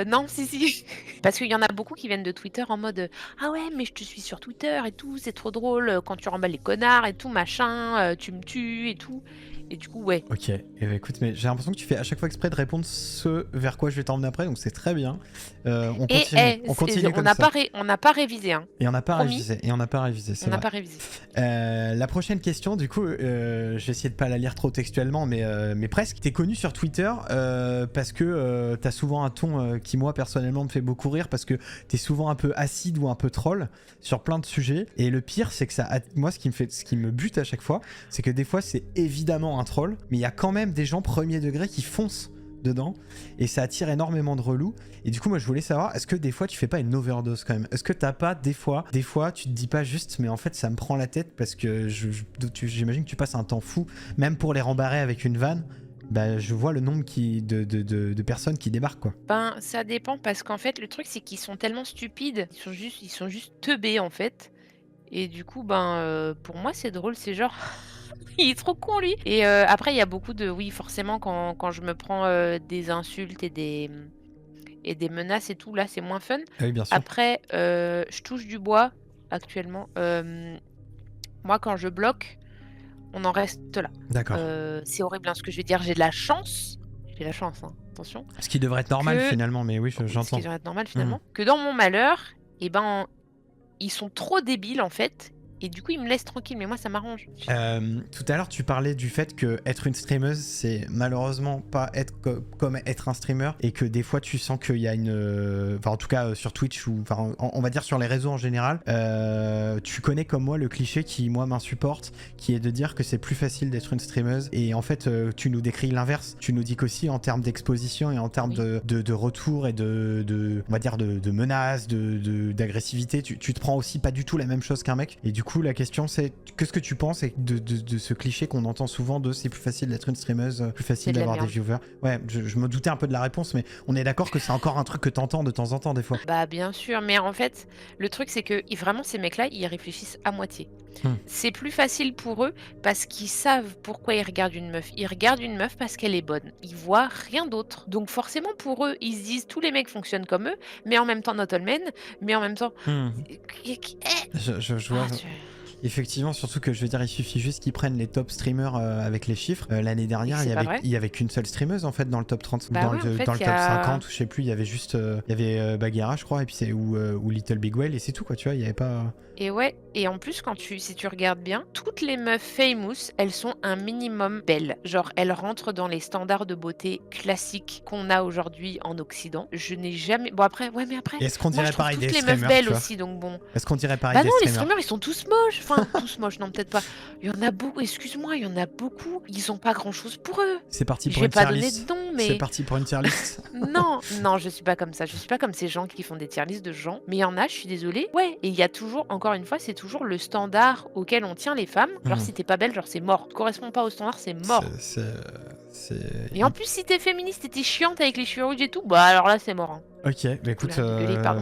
Non, si, si. Parce qu'il y en a beaucoup qui viennent de Twitter en mode ah ouais, mais je te suis sur Twitter et tout, c'est trop drôle quand tu remballes les connards et tout, machin, tu me tues et tout. Et du coup, ouais. Ok, eh ben, écoute, mais j'ai l'impression que tu fais à chaque fois exprès de répondre ce vers quoi je vais t'emmener après, donc c'est très bien. On Et continue, on continue on comme n'a ça. on n'a pas révisé, hein. Et on n'a pas Promis, révisé, et on n'a pas révisé, c'est on n'a vrai. pas révisé. La prochaine question, du coup, je vais essayer de pas la lire trop textuellement, mais presque. T'es connu sur Twitter parce que t'as souvent un ton qui, moi, personnellement, me fait beaucoup rire parce que t'es souvent un peu acide ou un peu troll sur plein de sujets. Et le pire, c'est que moi, ce qui me bute à chaque fois, c'est que des fois, c'est évidemment un troll, mais il y a quand même des gens premier degré qui foncent dedans et ça attire énormément de relous. Et du coup, moi je voulais savoir, est-ce que des fois tu fais pas une overdose quand même? Est-ce que t'as pas des fois tu te dis pas juste mais en fait ça me prend la tête parce que j'imagine que tu passes un temps fou même pour les rembarrer avec une vanne. Bah je vois le nombre de personnes qui débarquent quoi. Ben, ça dépend parce qu'en fait, le truc, c'est qu'ils sont tellement stupides, ils sont juste teubés, en fait. Et du coup, ben, pour moi, c'est drôle, c'est genre: «Il est trop con lui!» et après, il y a beaucoup de oui, forcément, quand je me prends, des insultes et des menaces et tout, là, c'est moins fun. Ah oui bien sûr. Après, je touche du bois actuellement, moi, quand je bloque, on en reste là. D'accord. C'est horrible, hein, ce que je vais dire, j'ai la chance, hein, attention, Ce qui devrait être normal que finalement, mais oui ce qui j'entends. devrait être normal Hmm. finalement, que dans mon malheur et ben, ils sont trop débiles, en fait et du coup, ils me laissent tranquille, mais moi, ça m'arrange. Tout à l'heure, tu parlais du fait que être une streameuse, c'est malheureusement pas être comme être un streamer et que des fois, tu sens qu'il y a une. Enfin, en tout cas, sur Twitch ou. Enfin, on va dire sur les réseaux en général. Tu connais comme moi le cliché qui, moi, m'insupporte, qui est de dire que c'est plus facile d'être une streameuse. Et en fait, tu nous décris l'inverse. Tu nous dis qu'aussi, en termes d'exposition et en termes Oui. de retour et on va dire, de menaces, d'agressivité, tu te prends aussi pas du tout la même chose qu'un mec. Et du coup, la question c'est qu'est-ce que tu penses de ce cliché qu'on entend souvent de c'est plus facile d'être une streameuse, plus C'est facile de la d'avoir des merde. viewers. Ouais, je me doutais un peu de la réponse, mais on est d'accord que c'est encore un truc que t'entends de temps en temps des fois. Bah, bien sûr, mais en fait, le truc, c'est que vraiment, ces mecs-là, ils réfléchissent à moitié. Hmm. C'est plus facile pour eux parce qu'ils savent pourquoi ils regardent une meuf. Ils regardent une meuf parce qu'elle est bonne. Ils voient rien d'autre. Donc forcément, pour eux, ils se disent tous les mecs fonctionnent comme eux, mais en même temps not all men, mais en même temps... Hmm. Eh, Je vois. ah, Effectivement, surtout que je veux dire, il suffit juste qu'ils prennent les top streamers avec les chiffres. L'année et que dernière, c'est pas vrai. il y avait qu'une seule streameuse en fait dans le top 30, Bah ouais, en fait, dans le il y top a... 50, ou je sais plus, il y avait juste il y avait Bagheera, je crois, et puis ou Little Big Well, et c'est tout quoi, tu vois, il y avait pas. Et ouais, et en plus, si tu regardes bien, toutes les meufs famous, elles sont un minimum belles. Genre, elles rentrent dans les standards de beauté classiques qu'on a aujourd'hui en Occident. Je n'ai jamais... Bon, après, ouais, mais après, Et est-ce qu'on moi, je dirait trouve pareil toutes des les meufs streamers, tu belles vois? aussi, donc bon. Est-ce qu'on dirait pareil Bah des non, les streamers? streamers, ils sont tous moches. Enfin, tous moches, non, peut-être pas. Il y en a beaucoup, excuse-moi, il y en a beaucoup. Ils ont pas grand-chose pour eux. C'est parti Je pour vais une pas tier donner list. de nom, C'est mais... parti pour une tier list. Non, non, je suis pas comme ça. Je suis pas comme ces gens qui font des tier lists de gens. Mais il y en a, je suis désolée. Ouais, et il y a toujours, encore une fois, c'est toujours le standard auquel on tient les femmes. Genre, Hmm. si t'es pas belle, genre, c'est mort. Tu corresponds pas au standard, c'est mort. Et en plus, si t'es féministe et t'es chiante avec les cheveux rouges et tout, bah alors là, c'est mort, hein. Ok, bah Faut écoute, l'arrêter de gueuler, pardon.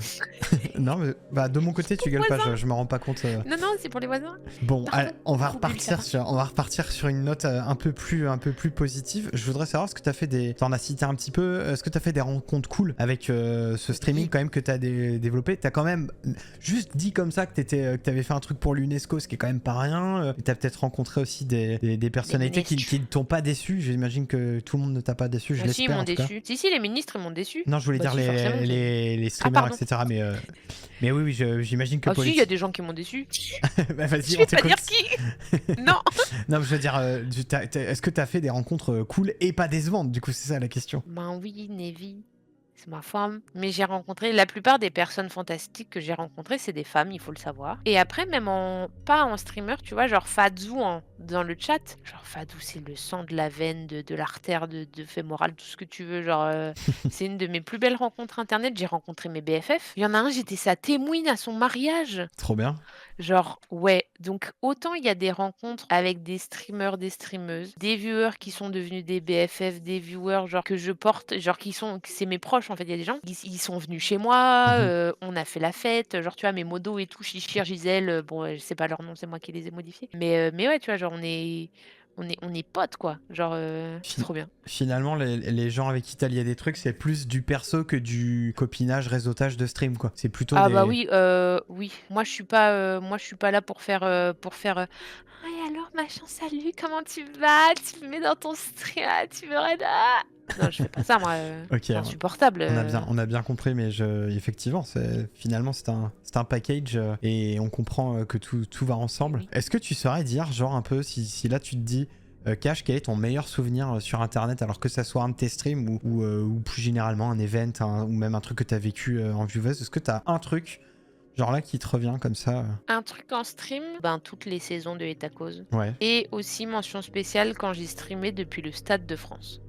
non mais bah de mon côté tu gueules pas, Voisin. je me rends pas compte. Non, non, c'est pour les voisins. Bon, Pardon. allez, on va Gros bulle, ça repartir sur une note un peu plus positive. Je voudrais savoir ce que t'as fait t'en as cité un petit peu, est-ce que t'as fait des rencontres cool avec ce streaming Oui. quand même que t'as développé? T'as quand même juste dit comme ça que que t'avais fait un truc pour l'UNESCO, ce qui est quand même pas rien. T'as peut-être rencontré aussi des personnalités qui ministres. ne t'ont pas déçu. J'imagine que tout le monde ne t'a pas déçu, je Bah si, ils l'espère m'ont en tout cas. déçu. Si, les ministres, ils m'ont déçu. Non, je voulais Bah dire si, forcément. les Ah, streamers, pardon. etc. Mais oui, j'imagine que Ah si, il y a des gens qui m'ont déçu. Bah, vas-y, Je on vais pas t'écoute. dire qui. Non. Non, mais je veux dire, est-ce que t'as fait des rencontres cool et pas décevantes? Du coup, c'est ça la question. Ben oui, Nevi, c'est ma femme. Mais j'ai rencontré la plupart des personnes fantastiques que j'ai rencontrées, c'est des femmes, il faut le savoir. Et après, même pas en streamer, tu vois, genre Fadzou dans le chat, genre Fadou, c'est le sang de la veine, de l'artère, de fémorale, tout ce que tu veux. Genre, c'est une de mes plus belles rencontres internet. J'ai rencontré mes BFF. Il y en a un, j'étais sa témoine à son mariage. Trop bien. Genre, ouais, donc autant il y a des rencontres avec des streamers, des streameuses, des viewers qui sont devenus des BFF, des viewers genre que je porte, genre c'est mes proches en fait. Il y a des gens, ils sont venus chez moi, Mmh. on a fait la fête, genre tu vois mes modos et tout, Chichir, Gisèle, bon, je sais pas leur nom, c'est moi qui les ai modifiés. Mais ouais, tu vois, genre on est potes quoi, genre, c'est Fi trop bien. Finalement, les gens avec qui tu lié des trucs, c'est plus du perso que du copinage, réseautage de stream, quoi. C'est plutôt Ah bah des oui, oui. Moi je suis pas là pour faire: «Ah et alors machin, salut, comment tu vas? Tu me mets dans ton stream, ah tu me raides, ah!» Non, je fais pas ça moi, OK, c'est insupportable, on a bien compris, mais effectivement, finalement, c'est un package et on comprend que tout va ensemble. Oui. Est-ce que tu saurais dire, genre, un peu, si là tu te dis, Cash, quel est ton meilleur souvenir sur Internet, alors que ça soit un de tes streams ou plus généralement un event ou même un truc que tu as vécu en vieweuse? Est-ce que tu as un truc, genre là, qui te revient comme ça Un truc en stream, ben toutes les saisons de Hétacause Ouais. et aussi mention spéciale quand j'ai streamé depuis le Stade de France.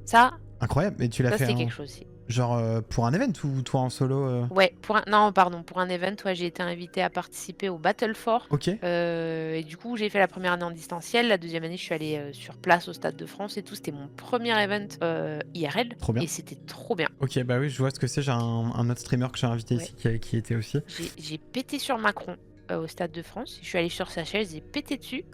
Incroyable. Et tu l'as Ça fait c'était quelque chose aussi. genre pour un event ou toi en solo Ouais, non, pardon, pour un event, ouais, j'ai été invitée à participer au Battle for. Ok, Et du coup, j'ai fait la première année en distanciel. La deuxième année, je suis allée sur place au Stade de France et tout. C'était mon premier event IRL trop bien. et c'était trop bien. Ok, bah oui, je vois ce que c'est. J'ai un autre streamer que j'ai invité Ouais. ici qui était aussi. J'ai pété sur Macron au Stade de France. Je suis allée sur sa chaise, j'ai pété dessus.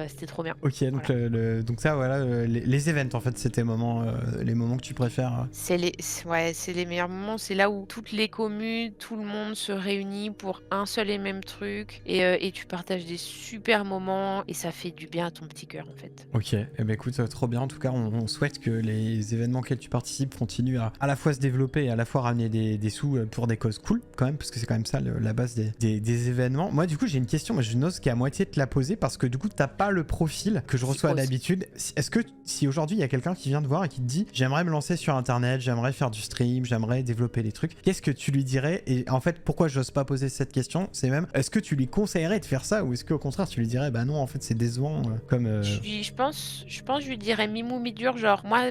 C'était trop bien. Ok, donc, Voilà. donc ça, voilà, les events, en fait, c'est tes moments, les moments que tu préfères. C'est les meilleurs moments. C'est là où toutes les communes, tout le monde se réunit pour un seul et même truc. Et tu partages des super moments et ça fait du bien à ton petit cœur, en fait. Ok, eh ben écoute, trop bien. En tout cas, on souhaite que les événements auxquels tu participes continuent à la fois se développer et à la fois ramener des sous pour des causes cool, quand même, parce que c'est quand même ça la base des événements. Moi, du coup, j'ai une question, mais je n'ose qu'à moitié te la poser parce que du coup, t'as pas le profil que je reçois Psychose. d'habitude. Est-ce que si aujourd'hui il y a quelqu'un qui vient te voir et qui te dit j'aimerais me lancer sur internet, j'aimerais faire du stream, j'aimerais développer des trucs, qu'est-ce que tu lui dirais? Et en fait, pourquoi j'ose pas poser cette question, c'est même est-ce que tu lui conseillerais de faire ça ou est-ce qu'au contraire tu lui dirais bah non, en fait c'est décevant comme. Je pense, je lui dirais mi-mou, mi-dur, genre, moi,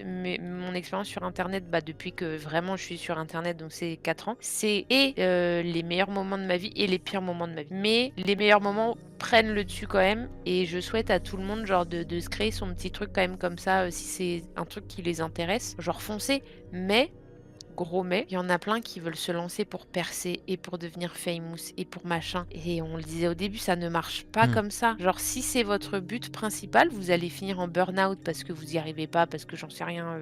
mon expérience sur internet, bah, depuis que vraiment je suis sur internet, donc c'est 4 ans, c'est les meilleurs moments de ma vie et les pires moments de ma vie. Mais les meilleurs moments prennent le dessus quand même, et je souhaite à tout le monde, genre, de se créer son petit truc quand même comme ça, si c'est un truc qui les intéresse, genre foncez, mais gros mais, il y en a plein qui veulent se lancer pour percer et pour devenir famous et pour machin. Et on le disait au début, ça ne marche pas Hmm. comme ça. Genre, si c'est votre but principal, vous allez finir en burn-out parce que vous y arrivez pas, parce que j'en sais rien,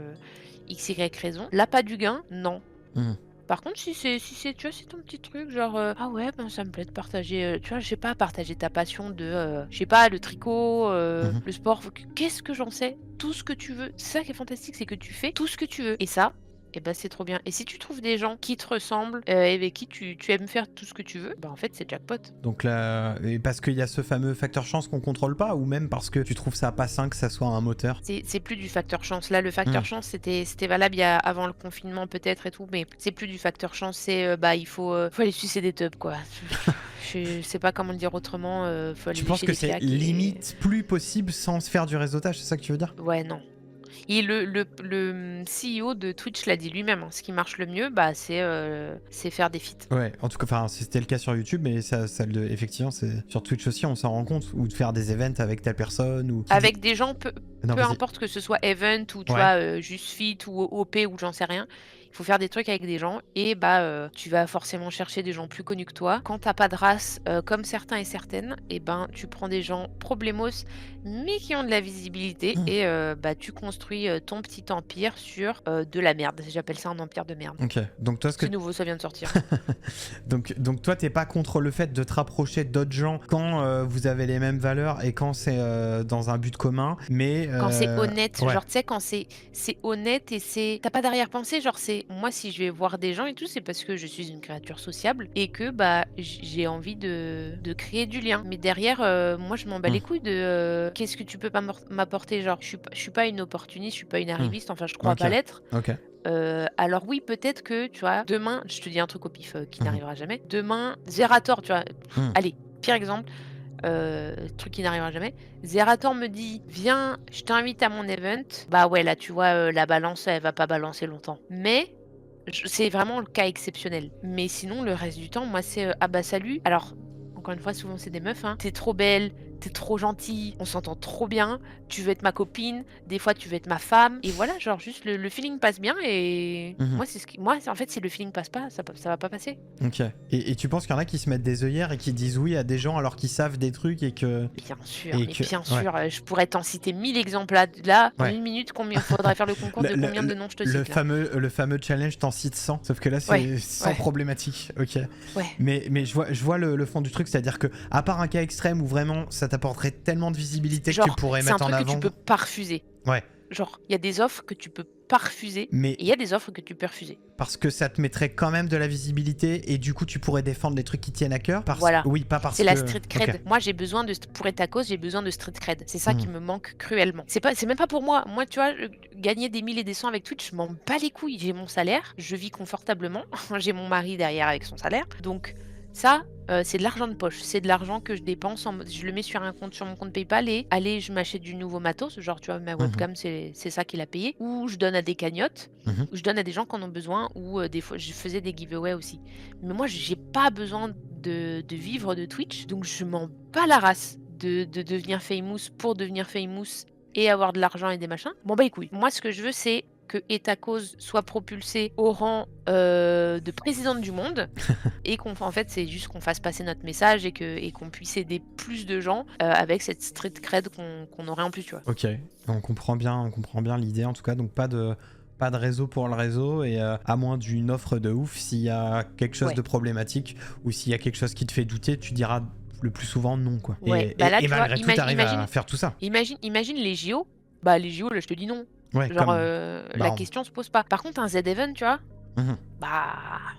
x, y raison. Là, pas du gain, non. Hmm. Par contre, tu vois, c'est ton petit truc, genre, ah ouais, ben ça me plaît de partager, tu vois, je sais pas, partager ta passion je sais pas, le tricot, Mhm. le sport, qu'est-ce que j'en sais? Tout ce que tu veux. C'est ça qui est fantastique, c'est que tu fais tout ce que tu veux. Et ça, et ben c'est trop bien. Et si tu trouves des gens qui te ressemblent, et avec qui tu aimes faire tout ce que tu veux, bah en fait, c'est jackpot. Donc là, et parce qu'il y a ce fameux facteur chance qu'on contrôle pas, ou même parce que tu trouves ça pas sain que ça soit un moteur. C'est plus du facteur chance. Là, le facteur Hmm. chance, c'était valable avant le confinement peut-être et tout, mais c'est plus du facteur chance. C'est bah faut aller sucer des tubs quoi. Je sais pas comment le dire autrement. Faut aller Tu penses lécher que des c'est fiacs limite plus possible sans se faire du réseautage, c'est ça que tu veux dire? ouais, non. Et le CEO de Twitch l'a dit lui-même, hein, ce qui marche le mieux, bah c'est faire des feats. Ouais, en tout cas, enfin, c'était le cas sur YouTube, mais effectivement, c'est sur Twitch aussi, on s'en rend compte, ou de faire des events avec telle personne, ou Avec des gens, Non, peu vas-y. importe que ce soit event ou tu Ouais. vois, juste fit ou OP ou j'en sais rien. Il faut faire des trucs avec des gens et bah, tu vas forcément chercher des gens plus connus que toi. Quand t'as pas de race, comme certains et certaines, et ben, tu prends des gens problémos, mais qui ont de la visibilité Hmm. et bah, tu construis, ton petit empire sur, de la merde. J'appelle ça un empire de merde. Ok, donc toi, C'est nouveau, ça vient de sortir. donc toi, t'es pas contre le fait de te rapprocher d'autres gens quand vous avez les mêmes valeurs et quand c'est dans un but commun, mais Quand c'est honnête, ouais. genre tu sais quand c'est honnête et t'as pas d'arrière-pensée, genre c'est moi si je vais voir des gens et tout, c'est parce que je suis une créature sociable et que bah j'ai envie de créer du lien. Mais derrière, moi je m'en bats Hmm. les couilles de qu'est-ce que tu peux pas m'apporter, genre je suis pas une opportuniste, je suis pas une Hmm. arriviste, enfin je crois Ok, pas l'être. ok. Alors oui, peut-être que tu vois, demain, je te dis un truc au pif qui Mhm. n'arrivera jamais. Demain, Zerator, tu vois. Hmm. Allez, pire exemple. truc qui n'arrivera jamais. Zerator me dit: «Viens, je t'invite à mon event». Bah ouais, là, tu vois, la balance, elle va pas balancer longtemps. Mais c'est vraiment le cas exceptionnel. Mais sinon, le reste du temps, moi, c'est, «Ah bah, salut». Alors, encore une fois, souvent, c'est des meufs, hein: «Tu trop belle, t'es trop gentille, on s'entend trop bien, tu veux être ma copine, des fois, tu veux être ma femme». Et voilà, genre, juste le feeling passe bien et Mmh. moi, c'est ce qui moi, en fait, si le feeling passe pas, ça va pas passer. OK. Et tu penses qu'il y en a qui se mettent des œillères et qui disent oui à des gens alors qu'ils savent des trucs et que Bien sûr, et mais que bien ouais, sûr, je pourrais t'en citer 1000 exemples là, en ouais. 1 minute, combien faudrait faire le concours Le de le combien de le noms je te le cite là? fameux challenge t'en cite 100, sauf que là Ouais, c'est sans ouais, problématique. OK. ouais. Mais je vois le fond du truc, c'est-à-dire que à part un cas extrême où vraiment ça t'apporterait tellement de visibilité que tu Genre, pourrais c'est un mettre en truc que tu avant. peux pas refuser. Ouais. Genre, il y a des offres que tu peux pas refuser Mais et il y a des offres que tu peux refuser. parce que ça te mettrait quand même de la visibilité et du coup tu pourrais défendre les trucs qui tiennent à cœur parce Voilà, oui, pas parce c'est la que street OK. cred. Moi, j'ai besoin pour être ta cause, j'ai besoin de street cred. C'est ça qui Mmh. me manque cruellement. C'est même pas pour moi. Moi, tu vois, gagner des 1000 et des 100 avec Twitch, je m'en bats les couilles. J'ai mon salaire, je vis confortablement, j'ai mon mari derrière avec son salaire. Donc ça, c'est de l'argent de poche. C'est de l'argent que je dépense en mode je le mets sur mon compte PayPal et allez, je m'achète du nouveau matos. Genre, tu vois, ma Mmh. webcam, c'est ça qu'il a payé. Ou je donne à des cagnottes, Mmh. ou je donne à des gens qui en ont besoin, ou des fois, je faisais des giveaways aussi. Mais moi, j'ai pas besoin de vivre de Twitch, donc je m'en bats la race de devenir famous pour devenir famous et avoir de l'argent et des machins. Bon bah les couilles. Moi, ce que je veux, c'est que ta cause soit propulsée au rang de présidente du monde et en fait, c'est juste qu'on fasse passer notre message et qu'on puisse aider plus de gens avec cette street cred qu'on aurait en plus, tu vois. OK. On comprend bien l'idée en tout cas, donc pas de réseau pour le réseau et à moins d'une offre de ouf, s'il y a quelque chose Ouais. de problématique ou s'il y a quelque chose qui te fait douter, tu diras le plus souvent non quoi. Ouais. Et, Bah là, et tu vois, malgré tout, t'arrives à faire tout ça. imagine les JO. Bah les JO, là, je te dis non. Ouais, Genre, comme la bah question se pose pas. Par contre, un Z-Event, tu vois, mhm. bah,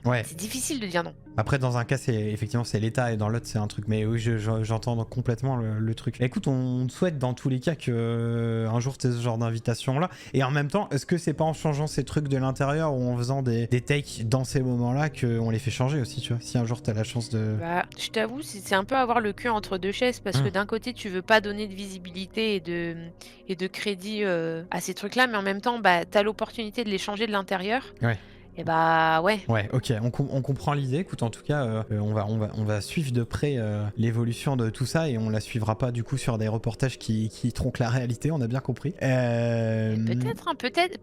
Ouais. c'est difficile de dire non. Après, dans un cas, c'est l'État et dans l'autre, c'est un truc. Mais oui, j'entends complètement le truc. Bah, écoute, on te souhaite dans tous les cas que un jour tu aies ce genre d'invitation-là. Et en même temps, est-ce que c'est pas en changeant ces trucs de l'intérieur ou en faisant des takes dans ces moments-là qu'on les fait changer aussi, tu vois? Si un jour t'as la chance de. Bah, je t'avoue, c'est un peu avoir le cul entre 2 chaises parce que d'un côté, tu veux pas donner de visibilité et de crédit, à ces trucs-là, mais en même temps, bah, tu as l'opportunité de les changer de l'intérieur Ouais. et bah, ouais. Ouais, ok, on comprend l'idée. Écoute, en tout cas, on va suivre de près l'évolution de tout ça et on la suivra pas du coup sur des reportages qui tronquent la réalité, on a bien compris. Mais peut-être, hein,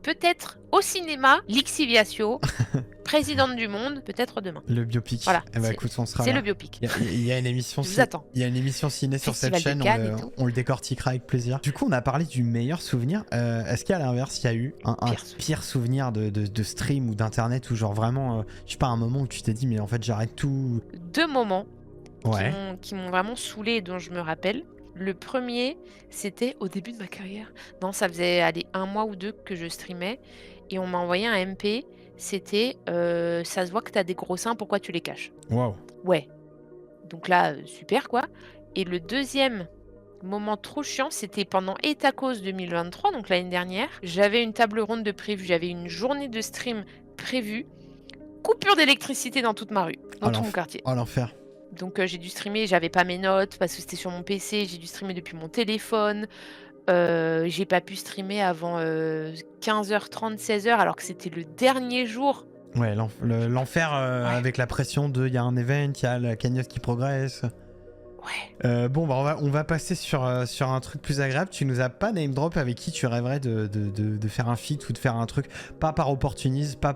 peut-être au cinéma, Lixiviacio, présidente du monde, peut-être demain. Le biopic. Voilà, Eh ben, écoute, on sera c'est là. le biopic. Il y a une émission, Je vous attends. il y a une émission ciné sur cette Festival de chaîne, Cannes et tout. on le décortiquera avec plaisir. Du coup, on a parlé du meilleur souvenir. Est-ce qu'à l'inverse, il y a eu un pire souvenir de stream ou d'internet ou genre vraiment, je sais pas, un moment où tu t'es dit, mais en fait, j'arrête tout. 2 moments Ouais. qui m'ont vraiment saoulée et dont je me rappelle. Le premier, c'était au début de ma carrière. Non, ça faisait, allez, 1 mois ou 2 que je streamais et on m'a envoyé un MP. C'était, «Ça se voit que tu as des gros seins, pourquoi tu les caches?» Waouh. Ouais, donc là, super quoi. Et le deuxième moment trop chiant, c'était pendant Etacos 2023, donc l'année dernière. J'avais une table ronde de prévue, j'avais une journée de stream prévue. Coupure d'électricité dans toute ma rue, dans tout mon quartier. Oh l'enfer. Donc j'ai dû streamer, j'avais pas mes notes parce que c'était sur mon PC, j'ai dû streamer depuis mon téléphone. J'ai pas pu streamer avant 15h30, 16h alors que c'était le dernier jour. Ouais, l'enfer Ouais. avec la pression de il y a un event, il y a la cagnotte qui progresse. Ouais. Bon, bah on va passer sur un truc plus agréable. Tu nous as pas name drop avec qui tu rêverais de faire un feat ou de faire un truc, pas par opportunisme, pas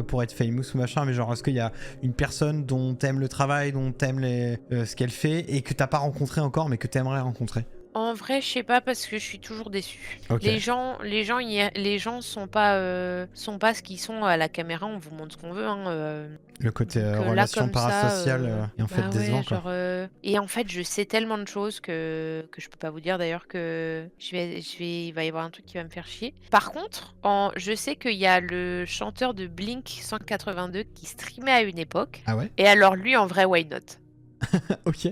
pour être famous ou machin, mais genre est-ce qu'il y a une personne dont t'aimes le travail, dont t'aimes ce qu'elle fait et que t'as pas rencontré encore mais que t'aimerais rencontrer? En vrai, je sais pas parce que je suis toujours déçue. Ok. Les gens sont pas ce qu'ils sont à la caméra. On vous montre ce qu'on veut, hein. Le côté Donc, là, relation comme ça, parasociale et en fait bah décevant ouais, quoi. genre, et en fait, je sais tellement de choses que je peux pas vous dire d'ailleurs que il va y avoir un truc qui va me faire chier. Par contre, je sais qu'il y a le chanteur de Blink 182 qui streamait à une époque. Ah ouais. Et alors lui, en vrai, why not? Ok.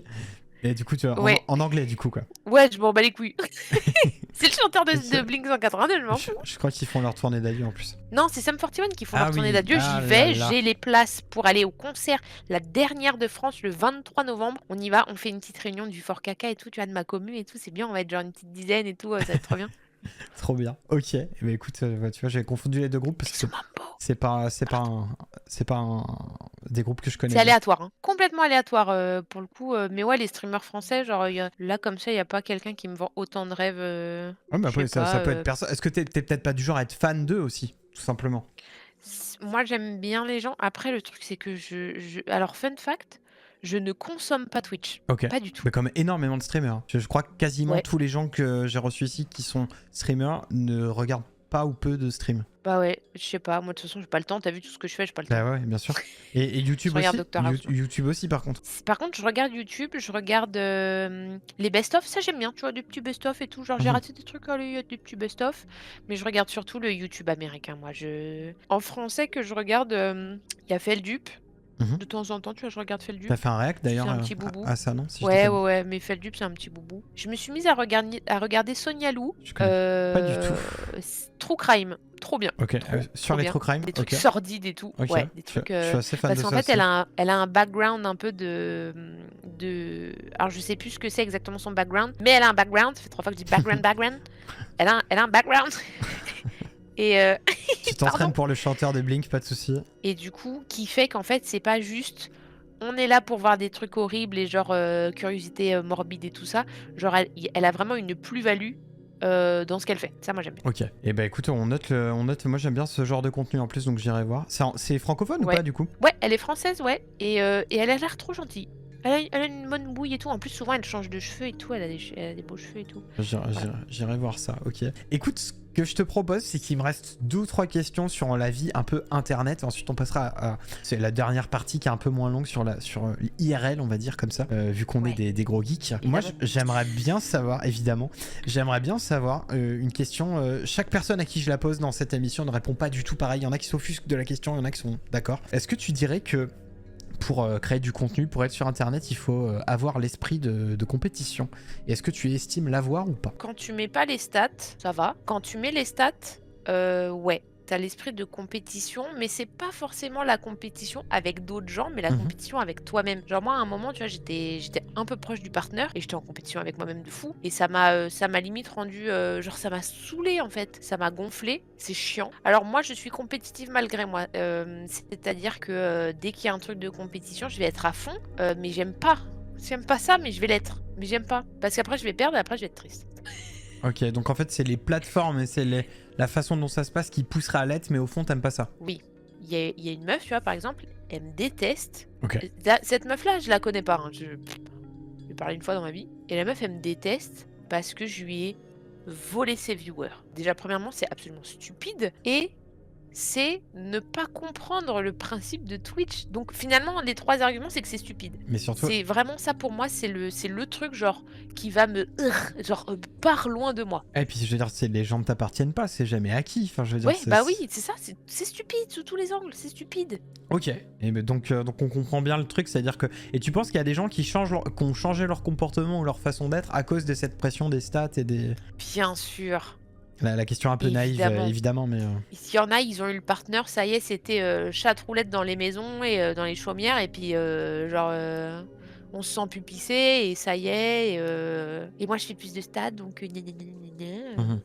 Et du coup, tu vois, Ouais, en anglais, du coup, quoi. ouais, je m'en bats les couilles. C'est le chanteur Et de Blink 182, je m'en fous. je crois qu'ils font leur tournée d'adieu en plus. Non, c'est Sum 41 qui font leur Ah tournée oui, d'adieu. ah J'y là vais, là. j'ai les places pour aller au concert, la dernière de France, le 23 novembre. On y va, on fait une petite réunion du Fort Caca et tout, tu vois, de ma commune et tout. C'est bien, on va être genre une petite dizaine et tout, ça va être trop bien. Trop bien. Ok. Eh ben, écoute, tu vois, j'ai confondu les deux groupes parce que Bisous, mambo. c'est pas des groupes que je connais C'est bien. aléatoire, hein. Complètement aléatoire pour le coup. Mais ouais, les streamers français, genre là comme ça, il n'y a pas quelqu'un qui me vend autant de rêves. Ouais, mais Je sais après, ça pas. peut être personne. Est-ce que t'es peut-être pas du genre à être fan d'eux aussi, tout simplement? Moi, j'aime bien les gens. Après, le truc, c'est que Alors, fun fact, je ne consomme pas Twitch. Ok. Pas du tout. Mais comme énormément de streamers. Je crois que quasiment Ouais. tous les gens que j'ai reçus ici qui sont streamers ne regardent pas ou peu de stream. Bah ouais, je sais pas. Moi, de toute façon, j'ai pas le temps. T'as vu tout ce que je fais, j'ai pas le temps. Bah ouais, bien sûr. Et YouTube Je regarde aussi? Dr House, moi. YouTube aussi, par contre. Par contre, je regarde YouTube, je regarde les best-of, ça j'aime bien, tu vois, des petits best-of et tout. Genre, j'ai Mhm. raté des trucs, allez, il y a des petits best-of. Mais je regarde surtout le YouTube américain, moi. En français, que je regarde, il y a Feldup. Mhm. De temps en temps, tu vois, je regarde Feldup. T'as fait un react C'est d'ailleurs un petit boubou. à ça, non? Si je dis Ouais, pas de- ouais, ouais, mais Feldup, c'est un petit boubou. Je me suis mise à regarder Sonia Lou. Je connais pas du tout. True Crime. Trop bien. Ok, Trop sur les bien. true crime. Des trucs Ok. sordides et tout. Ok. Ouais, des Je trucs. je suis assez fan Parce de qu'en ça fait, aussi. elle a un background un peu Alors, je sais plus ce que c'est exactement son background, mais elle a un background. Ça fait 3 fois que je dis background. Elle a un background. Et, Tu pardon. t'entraînes pour le chanteur de Blink, pas de souci. Et du coup, qui fait qu'en fait, c'est pas juste on est là pour voir des trucs horribles et genre curiosité morbide et tout ça. Genre, elle a vraiment une plus-value dans ce qu'elle fait. Ça, moi, j'aime bien. Ok. Et bah écoute, on note. Moi j'aime bien ce genre de contenu en plus, donc j'irai voir. C'est francophone ou Ouais. pas du coup? Ouais, elle est française, ouais. Et elle a l'air trop gentille. Elle a une bonne bouille et tout. En plus, souvent, elle change de cheveux et tout. Elle a des beaux cheveux et tout. J'irai voir ça, ok. Écoute, ce que je te propose, c'est qu'il me reste 2 ou 3 questions sur la vie un peu internet. Ensuite, on passera à c'est la dernière partie qui est un peu moins longue sur l'IRL, on va dire comme ça, vu qu'on est des gros geeks. Moi, j'aimerais bien savoir, évidemment, une question. Chaque personne à qui je la pose dans cette émission ne répond pas du tout pareil. Il y en a qui s'offusquent de la question, il y en a qui sont d'accord. Est-ce que tu dirais que pour créer du contenu, pour être sur internet, il faut avoir l'esprit de compétition? Et est-ce que tu estimes l'avoir ou pas? Quand tu mets pas les stats, ça va. Quand tu mets les stats, ouais, t'as l'esprit de compétition, mais c'est pas forcément la compétition avec d'autres gens, mais la compétition avec toi-même. Genre moi, à un moment, tu vois, j'étais un peu proche du partenaire et j'étais en compétition avec moi-même de fou. Et ça m'a limite rendu, genre ça m'a saoulé en fait, ça m'a gonflé. C'est chiant. Alors moi, je suis compétitive malgré moi. C'est-à-dire que dès qu'il y a un truc de compétition, je vais être à fond, mais j'aime pas. J'aime pas ça, mais je vais l'être. Mais j'aime pas. Parce qu'après, je vais perdre et après, je vais être triste. Ok, donc en fait, c'est les plateformes et c'est la façon dont ça se passe qui poussera à l'être, mais au fond, t'aimes pas ça. Oui. Il y a une meuf, tu vois, par exemple, elle me déteste. Ok. Cette meuf-là, je la connais pas. Hein. Je lui ai parlé une fois dans ma vie. Et la meuf, elle me déteste parce que je lui ai volé ses viewers. Déjà, premièrement, c'est absolument stupide. Et c'est ne pas comprendre le principe de Twitch. Donc finalement, les 3 arguments, c'est que c'est stupide. Mais surtout, C'est vraiment ça pour moi, c'est le truc genre qui va me pars loin de moi. et puis je veux dire, les gens ne t'appartiennent pas, c'est jamais acquis. Enfin, je veux dire, Ouais, bah oui, c'est ça, c'est stupide sous tous les angles, c'est stupide. Ok. Et donc on comprend bien le truc, c'est-à-dire que. Et tu penses qu'il y a des gens qui ont changé leur comportement ou leur façon d'être à cause de cette pression des stats et des. Bien sûr. La question un peu naïve, évidemment, mais. S'il y en a, ils ont eu le partenaire, ça y est, c'était chat roulette dans les maisons et dans les chaumières, et puis on se sent plus pisser, et ça y est, et moi je fais plus de stades, donc gna gna gna gna gna. Mhm.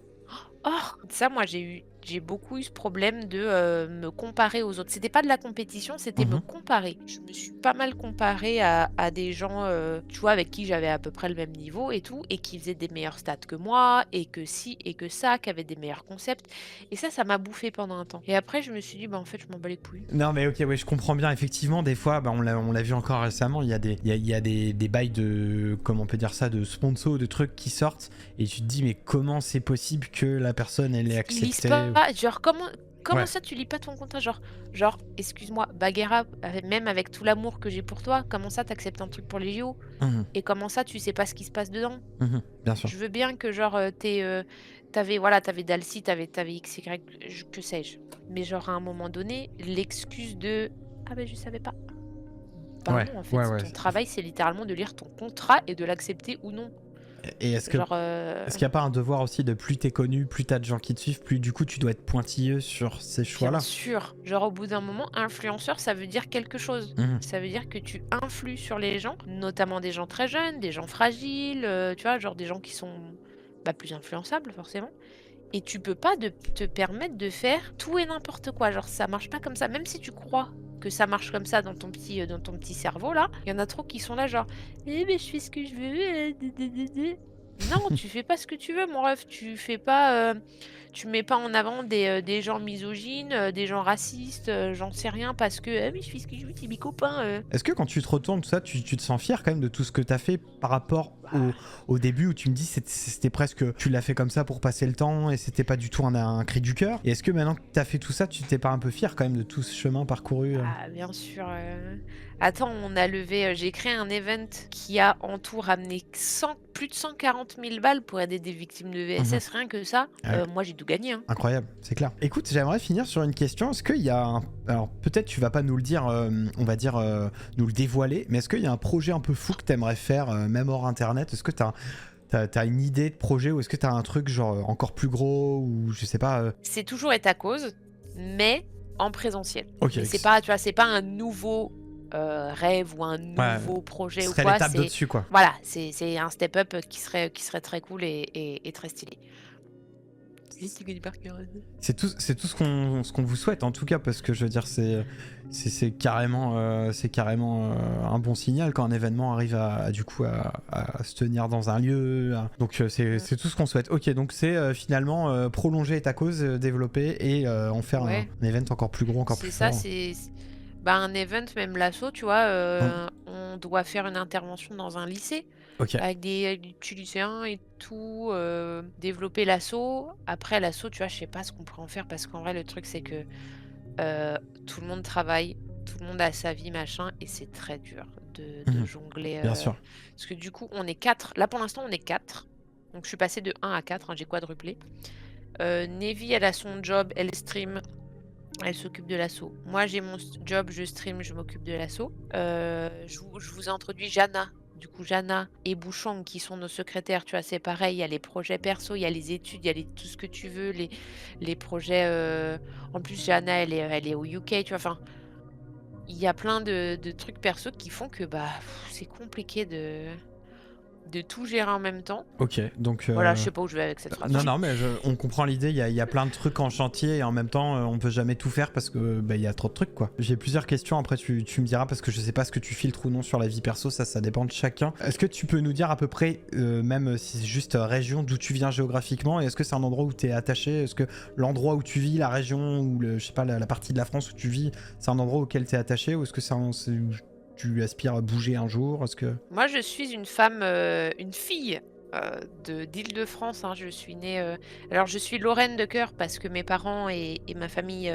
Oh, ça, moi j'ai beaucoup eu ce problème de me comparer aux autres. C'était pas de la compétition, c'était me comparer. Je me suis pas mal comparée à des gens, tu vois, avec qui j'avais à peu près le même niveau et tout, et qui faisaient des meilleurs stats que moi, et que ci et que ça, qui avaient des meilleurs concepts. Et ça m'a bouffé pendant un temps. Et après, je me suis dit, bah en fait, je m'en bats les couilles. Non, mais ok, ouais, je comprends bien. Effectivement, des fois, bah, on l'a vu encore récemment, il y a des bails de, comment on peut dire ça, de sponsors, de trucs qui sortent, et tu te dis, mais comment c'est possible que la personne, elle ait Ils lisent accepté pas, genre comment Ouais. ça tu lis pas ton contrat, genre excuse-moi, Bagheera, même avec tout l'amour que j'ai pour toi, comment ça t'acceptes un truc pour les JO? Mhm, Et comment ça tu sais pas ce qui se passe dedans? bien sûr. Je veux bien que genre t'avais Dalcy, t'avais XY, que sais-je. Mais genre à un moment donné, l'excuse de ah ben je savais pas. un Ouais, nom en fait. ouais, ouais. Ton travail, c'est littéralement de lire ton contrat et de l'accepter ou non. Et Genre, est-ce qu'il n'y a pas un devoir aussi de plus t'es connu, plus t'as de gens qui te suivent, plus du coup tu dois être pointilleux sur ces bien choix-là? sûr, genre au bout d'un moment, influenceur, ça veut dire quelque chose. Mhm. Ça veut dire que tu influes sur les gens, notamment des gens très jeunes, des gens fragiles, tu vois? Genre des gens qui sont, bah, plus influençables forcément. Et tu peux pas te permettre de faire tout et n'importe quoi. Genre ça marche pas comme ça. Même si tu crois que ça marche comme ça dans ton petit cerveau là, il y en a trop qui sont là genre: «Eh mais je fais ce que je veux, Non, tu fais pas ce que tu veux mon ref, tu fais pas, tu mets pas en avant des gens misogynes, des gens racistes, j'en sais rien parce que: «Ah mais je fais ce que je veux, c'est mes copains». Est-ce que quand tu te retournes, tout ça, tu te sens fier quand même de tout ce que t'as fait par rapport Bah, au début où tu me dis c'était presque, tu l'as fait comme ça pour passer le temps et c'était pas du tout un cri du cœur. Et est-ce que maintenant que t'as fait tout ça, tu t'es pas un peu fier quand même de tout ce chemin parcouru? ah bien sûr, attends, on a levé, j'ai créé un event qui a en tout ramené plus de 140 000 balles pour aider des victimes de Mhm. VSS. Rien que ça, Ouais. moi j'ai tout gagné, hein. Incroyable, c'est clair. Écoute, j'aimerais finir sur une question. Est-ce qu'il y a un... Alors peut-être tu vas pas nous le dire, on va dire nous le dévoiler, mais est-ce qu'il y a un projet un peu fou que t'aimerais faire, même hors internet? Est-ce que t'as une idée de projet ou est-ce que t'as un truc genre encore plus gros ou je sais pas C'est toujours est à cause, mais en présentiel. Ok, Mais c'est pas, tu vois, c'est pas un nouveau, rêve ou un ouais, nouveau ce projet ou serait quoi, l'étape c'est d'au-dessus quoi. voilà, c'est un step up qui serait très cool et très stylé. Oui, tu connais par cœur. C'est tout ce qu'on vous souhaite en tout cas parce que je veux dire c'est carrément un bon signal quand un événement arrive du coup à se tenir dans un lieu. Donc c'est tout ce qu'on souhaite. Ok, donc c'est finalement prolonger ta cause, développer et en faire Ouais. un event encore plus gros, encore plus C'est ça, fort. c'est bah, un event, même l'asso, tu vois, Hum, on doit faire une intervention dans un lycée ok. avec des petits lycéens et tout, développer l'asso. Après l'asso, tu vois, je sais pas ce qu'on pourrait en faire parce qu'en vrai, le truc, c'est que, tout le monde travaille, tout le monde a sa vie, machin et c'est très dur de Mhm, jongler, bien sûr. parce que du coup, on est 4. Là, pour l'instant, on est 4. Donc je suis passée de 1 à 4, hein, j'ai quadruplé. Navy, elle a son job, elle stream. Elle s'occupe de l'asso. Moi, j'ai mon job, je stream, je m'occupe de l'asso. Je vous ai introduit Jana. Du coup, Jana et Bouchon, qui sont nos secrétaires, tu vois, c'est pareil. Il y a les projets perso, il y a les études, il y a tout ce que tu veux, les projets. En plus, Jana, elle est au UK, tu vois. Enfin, il y a plein de trucs perso qui font que bah, c'est compliqué de tout gérer en même temps. Ok, donc Voilà, je sais pas où je vais avec cette phrase. non, non, mais on comprend l'idée. Il y a plein de trucs en chantier et en même temps, on peut jamais tout faire parce que bah, il y a trop de trucs quoi. J'ai plusieurs questions. Après, tu me diras parce que je sais pas ce que tu filtres ou non sur la vie perso. Ça dépend de chacun. Est-ce que tu peux nous dire à peu près, même si c'est juste région, d'où tu viens géographiquement et est-ce que c'est un endroit où tu es attaché? Est-ce que l'endroit où tu vis, la région ou je sais pas, la partie de la France où tu vis, c'est un endroit auquel tu es attaché ou est-ce que tu aspires à bouger un jour? Est-ce que Moi, je suis une femme, une fille, d'Île-de-France, hein. Je suis née, alors je suis lorraine de cœur parce que mes parents et ma famille,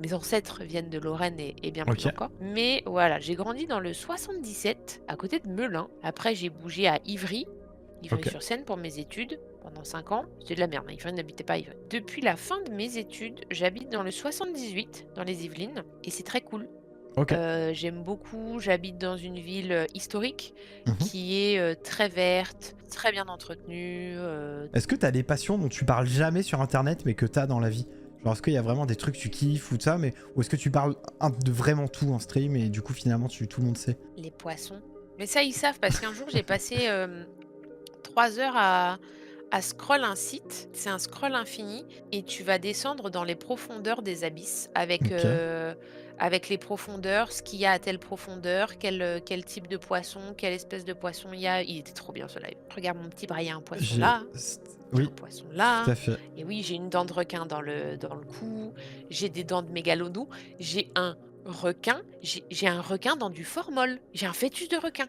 mes ancêtres viennent de Lorraine et bien plus ok, encore. Mais voilà, j'ai grandi dans le 77, à côté de Melun. Après, j'ai bougé à Ivry, ok, Ivry-sur-Seine pour mes études pendant 5 ans. C'était de la merde, hein, Ivry n'habitait pas à Ivry. Depuis la fin de mes études, j'habite dans le 78, dans les Yvelines et c'est très cool. ok. J'aime beaucoup, j'habite dans une ville, historique Mhm. qui est, très verte, très bien entretenue, Est-ce que t'as des passions dont tu parles jamais sur internet mais que t'as dans la vie? Genre est-ce qu'il y a vraiment des trucs que tu kiffes ou de ça, mais ou est-ce que tu parles de vraiment tout en stream et du coup finalement tout le monde sait? les poissons. Mais ça, ils savent parce qu'un jour, j'ai passé, 3 heures à scroll un site. C'est un scroll infini et tu vas descendre dans les profondeurs des abysses Ok. avec les profondeurs, ce qu'il y a à telle profondeur, quel type de poisson, quelle espèce de poisson il y a. Il était trop bien ce live. Regarde mon petit bras, il y a un poisson J'ai. là, il y a un Oui, poisson tout là. à fait. Et oui, j'ai une dent de requin dans le cou, j'ai des dents de mégalodon, j'ai un requin, j'ai un requin dans du formol, j'ai un fœtus de requin,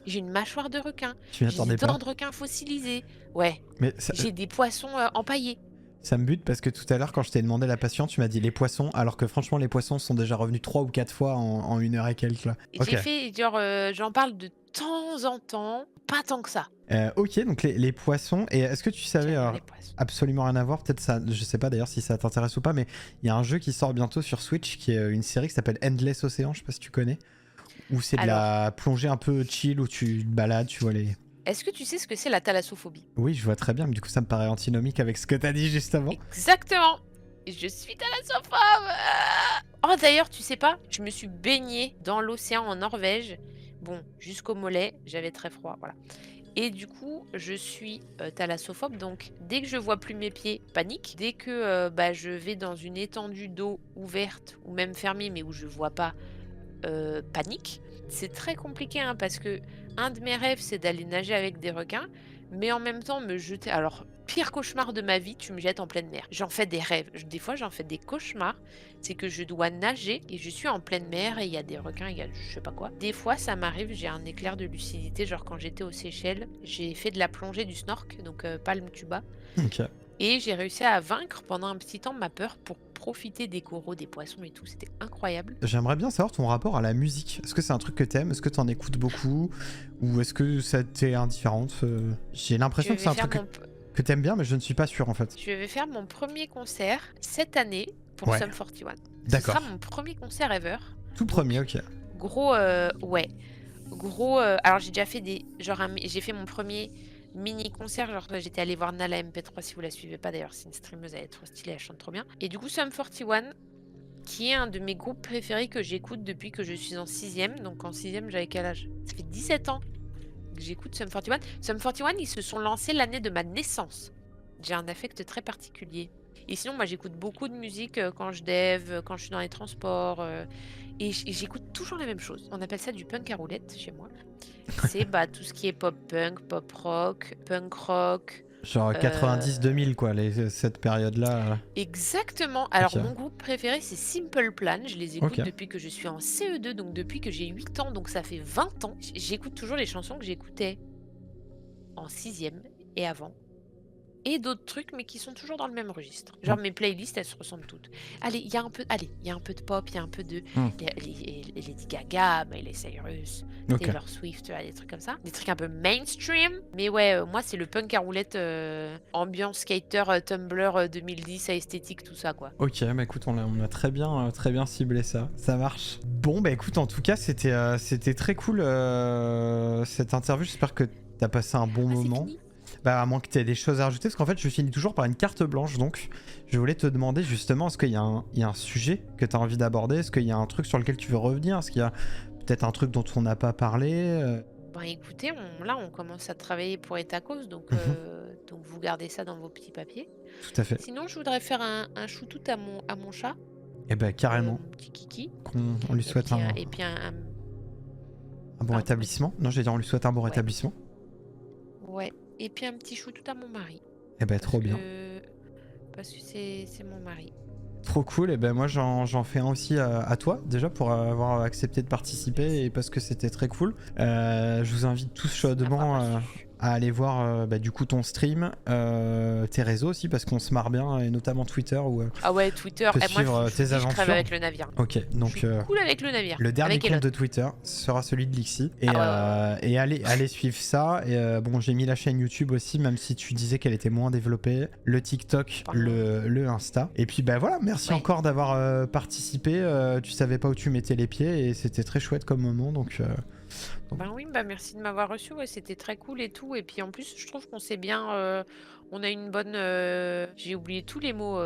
j'ai une mâchoire de requin, Tu m'y j'ai des attendais dents pas. de requin fossilisées. Ouais, Mais j'ai des poissons, empaillés. ça me bute parce que tout à l'heure quand je t'ai demandé la passion, tu m'as dit les poissons, alors que franchement les poissons sont déjà revenus 3 ou 4 fois en 1 heure et quelques là. Et Ok. j'ai fait genre, j'en parle de temps en temps, pas tant que ça. Ok, donc les poissons. Et est-ce que tu savais, J'aime bien alors, les poissons. absolument rien à voir, peut-être ça, je sais pas d'ailleurs si ça t'intéresse ou pas, mais il y a un jeu qui sort bientôt sur Switch qui est une série qui s'appelle Endless Ocean, je sais pas si tu connais. Ou c'est de Alors, la plongée un peu chill où tu te balades, tu vois les... est-ce que tu sais ce que c'est la thalassophobie? Oui, je vois très bien, mais du coup ça me paraît antinomique avec ce que t'as dit juste avant. Exactement! Je suis thalassophobe! Oh d'ailleurs, tu sais pas, je me suis baignée dans l'océan en Norvège. Bon, jusqu'au mollet, j'avais très froid, voilà. Et du coup, je suis thalassophobe, donc dès que je vois plus mes pieds, panique. Dès que je vais dans une étendue d'eau ouverte ou même fermée, mais où je vois pas, panique. C'est très compliqué hein, parce que un de mes rêves, c'est d'aller nager avec des requins, mais en même temps me jeter. Alors, pire cauchemar de ma vie, tu me jettes en pleine mer. J'en fais des rêves. Des fois, j'en fais des cauchemars. C'est que je dois nager et je suis en pleine mer et il y a des requins, il y a je sais pas quoi. Des fois, ça m'arrive, j'ai un éclair de lucidité. Genre, quand j'étais aux Seychelles, j'ai fait de la plongée du snork, donc palme tuba. Ok. Et j'ai réussi à vaincre pendant un petit temps ma peur pour profiter des coraux, des poissons et tout. C'était incroyable. J'aimerais bien savoir ton rapport à la musique. Est-ce que c'est un truc que t'aimes? Est-ce que t'en écoutes beaucoup? Ou est-ce que ça t'est indifférente? J'ai Je l'impression que c'est vais un faire truc mon, que t'aimes bien, mais je ne suis pas sûr en fait. je vais faire mon premier concert cette année pour Ouais, Sum 41. Ce d'accord. sera mon premier concert ever. Tout premier, ok. Gros, ouais. Gros, alors j'ai déjà fait des. Genre, j'ai fait mon premier mini concert. Genre, j'étais allée voir Nala MP3 si vous la suivez pas. D'ailleurs, c'est une streameuse, elle est trop stylée, elle chante trop bien. Et du coup, Sum 41, qui est un de mes groupes préférés que j'écoute depuis que je suis en 6ème. Donc, en 6ème, j'avais quel âge? Ça fait 17 ans que j'écoute Sum 41. Sum 41, ils se sont lancés l'année de ma naissance. J'ai un affect très particulier. Et sinon, moi, j'écoute beaucoup de musique quand je dev, quand je suis dans les transports. Et j'écoute toujours la même chose. On appelle ça du punk à roulette chez moi. C'est tout ce qui est pop punk, pop rock, punk rock. Genre 90-2000 quoi, cette période-là. Exactement. Alors, Ok. mon groupe préféré, c'est Simple Plan. Je les écoute Ok. depuis que je suis en CE2, donc depuis que j'ai 8 ans, donc ça fait 20 ans. J'écoute toujours les chansons que j'écoutais en 6ème et avant. Et d'autres trucs, mais qui sont toujours dans le même registre. Genre mes playlists, elles se ressemblent toutes. Allez, il y a un peu de pop, il y a un peu de Lady Gaga, Miley Cyrus, Ok. Taylor Swift, des trucs comme ça. Des trucs un peu mainstream. Mais ouais, moi, c'est le punk à roulette, ambiance skater, Tumblr 2010, à esthétique, tout ça, quoi. Ok, bah écoute, on a très bien ciblé ça. Ça marche. Bon, bah écoute, en tout cas, c'était très cool cette interview. J'espère que t'as passé un bon moment. Fini. Bah, à moins que tu aies des choses à rajouter, parce qu'en fait, je finis toujours par une carte blanche, donc je voulais te demander justement, est-ce qu'il y a un sujet que tu as envie d'aborder? Est-ce qu'il y a un truc sur lequel tu veux revenir? Est-ce qu'il y a peut-être un truc dont on n'a pas parlé? Écoutez, là, on commence à travailler pour Etacos, donc vous gardez ça dans vos petits papiers. Tout à fait. Sinon, je voudrais faire un choutout à mon chat. Et bah, carrément. Mon petit kiki. On lui souhaite un bon rétablissement. Non, j'allais dire, on lui souhaite un bon rétablissement. Ouais. Et puis un petit choutout à mon mari. Et bah, trop bien. Parce que c'est mon mari. Trop cool, et ben moi j'en fais un aussi à toi déjà pour avoir accepté de participer et parce que c'était très cool. Je vous invite tous chaudement à aller voir du coup ton stream, tes réseaux aussi parce qu'on se marre bien et notamment Twitter où ah ouais, Twitter, peut suivre moi tes je aventures. crève avec le navire. Ok, donc je suis cool avec le navire. le dernier avec compte Elon. de Twitter sera celui de Lixi et, ouais. allez suivre ça. Et bon, j'ai mis la chaîne YouTube aussi, même si tu disais qu'elle était moins développée, le TikTok, le Insta. Et puis bah voilà, merci encore d'avoir participé. Tu savais pas où tu mettais les pieds et c'était très chouette comme moment, donc oui, merci de m'avoir reçu, ouais, c'était très cool et tout. Et puis en plus, je trouve qu'on s'est bien. On a une bonne. J'ai oublié tous les mots.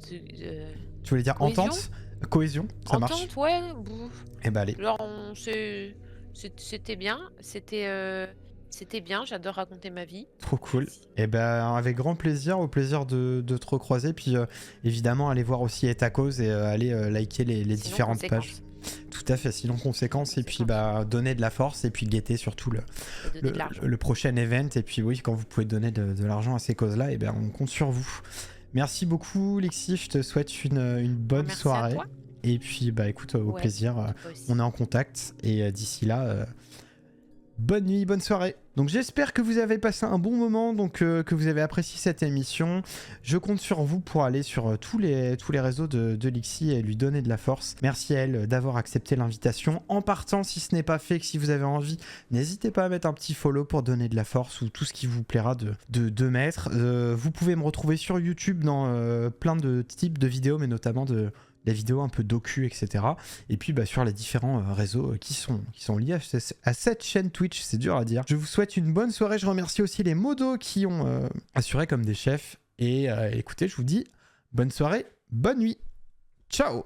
Tu voulais dire cohésion? entente? Cohésion, ça marche. Entente, ouais. Et bah allez. Genre, c'était bien. C'était bien, j'adore raconter ma vie. Trop cool. Et ben avec grand plaisir, au plaisir de te recroiser. Puis évidemment, allez voir aussi Etacos et allez liker les différentes pages. Tout à fait, sinon conséquence. Et puis donner de la force et puis guetter surtout le prochain event. Et puis oui, quand vous pouvez donner de l'argent à ces causes-là, et ben on compte sur vous. Merci beaucoup Lexi, je te souhaite une bonne soirée. À toi. Et puis écoute, au plaisir, on est en contact. Et d'ici là, bonne nuit, bonne soirée. Donc j'espère que vous avez passé un bon moment, donc que vous avez apprécié cette émission. Je compte sur vous pour aller sur tous les réseaux de Lixi et lui donner de la force. Merci à elle d'avoir accepté l'invitation. En partant, si ce n'est pas fait, que si vous avez envie, n'hésitez pas à mettre un petit follow pour donner de la force ou tout ce qui vous plaira de mettre. Vous pouvez me retrouver sur YouTube dans plein de types de vidéos, mais notamment de la vidéo un peu docu, etc. Et puis sur les différents réseaux qui sont liés à cette chaîne Twitch, c'est dur à dire. Je vous souhaite une bonne soirée, je remercie aussi les modos qui ont assuré comme des chefs. Et écoutez, je vous dis bonne soirée, bonne nuit, ciao.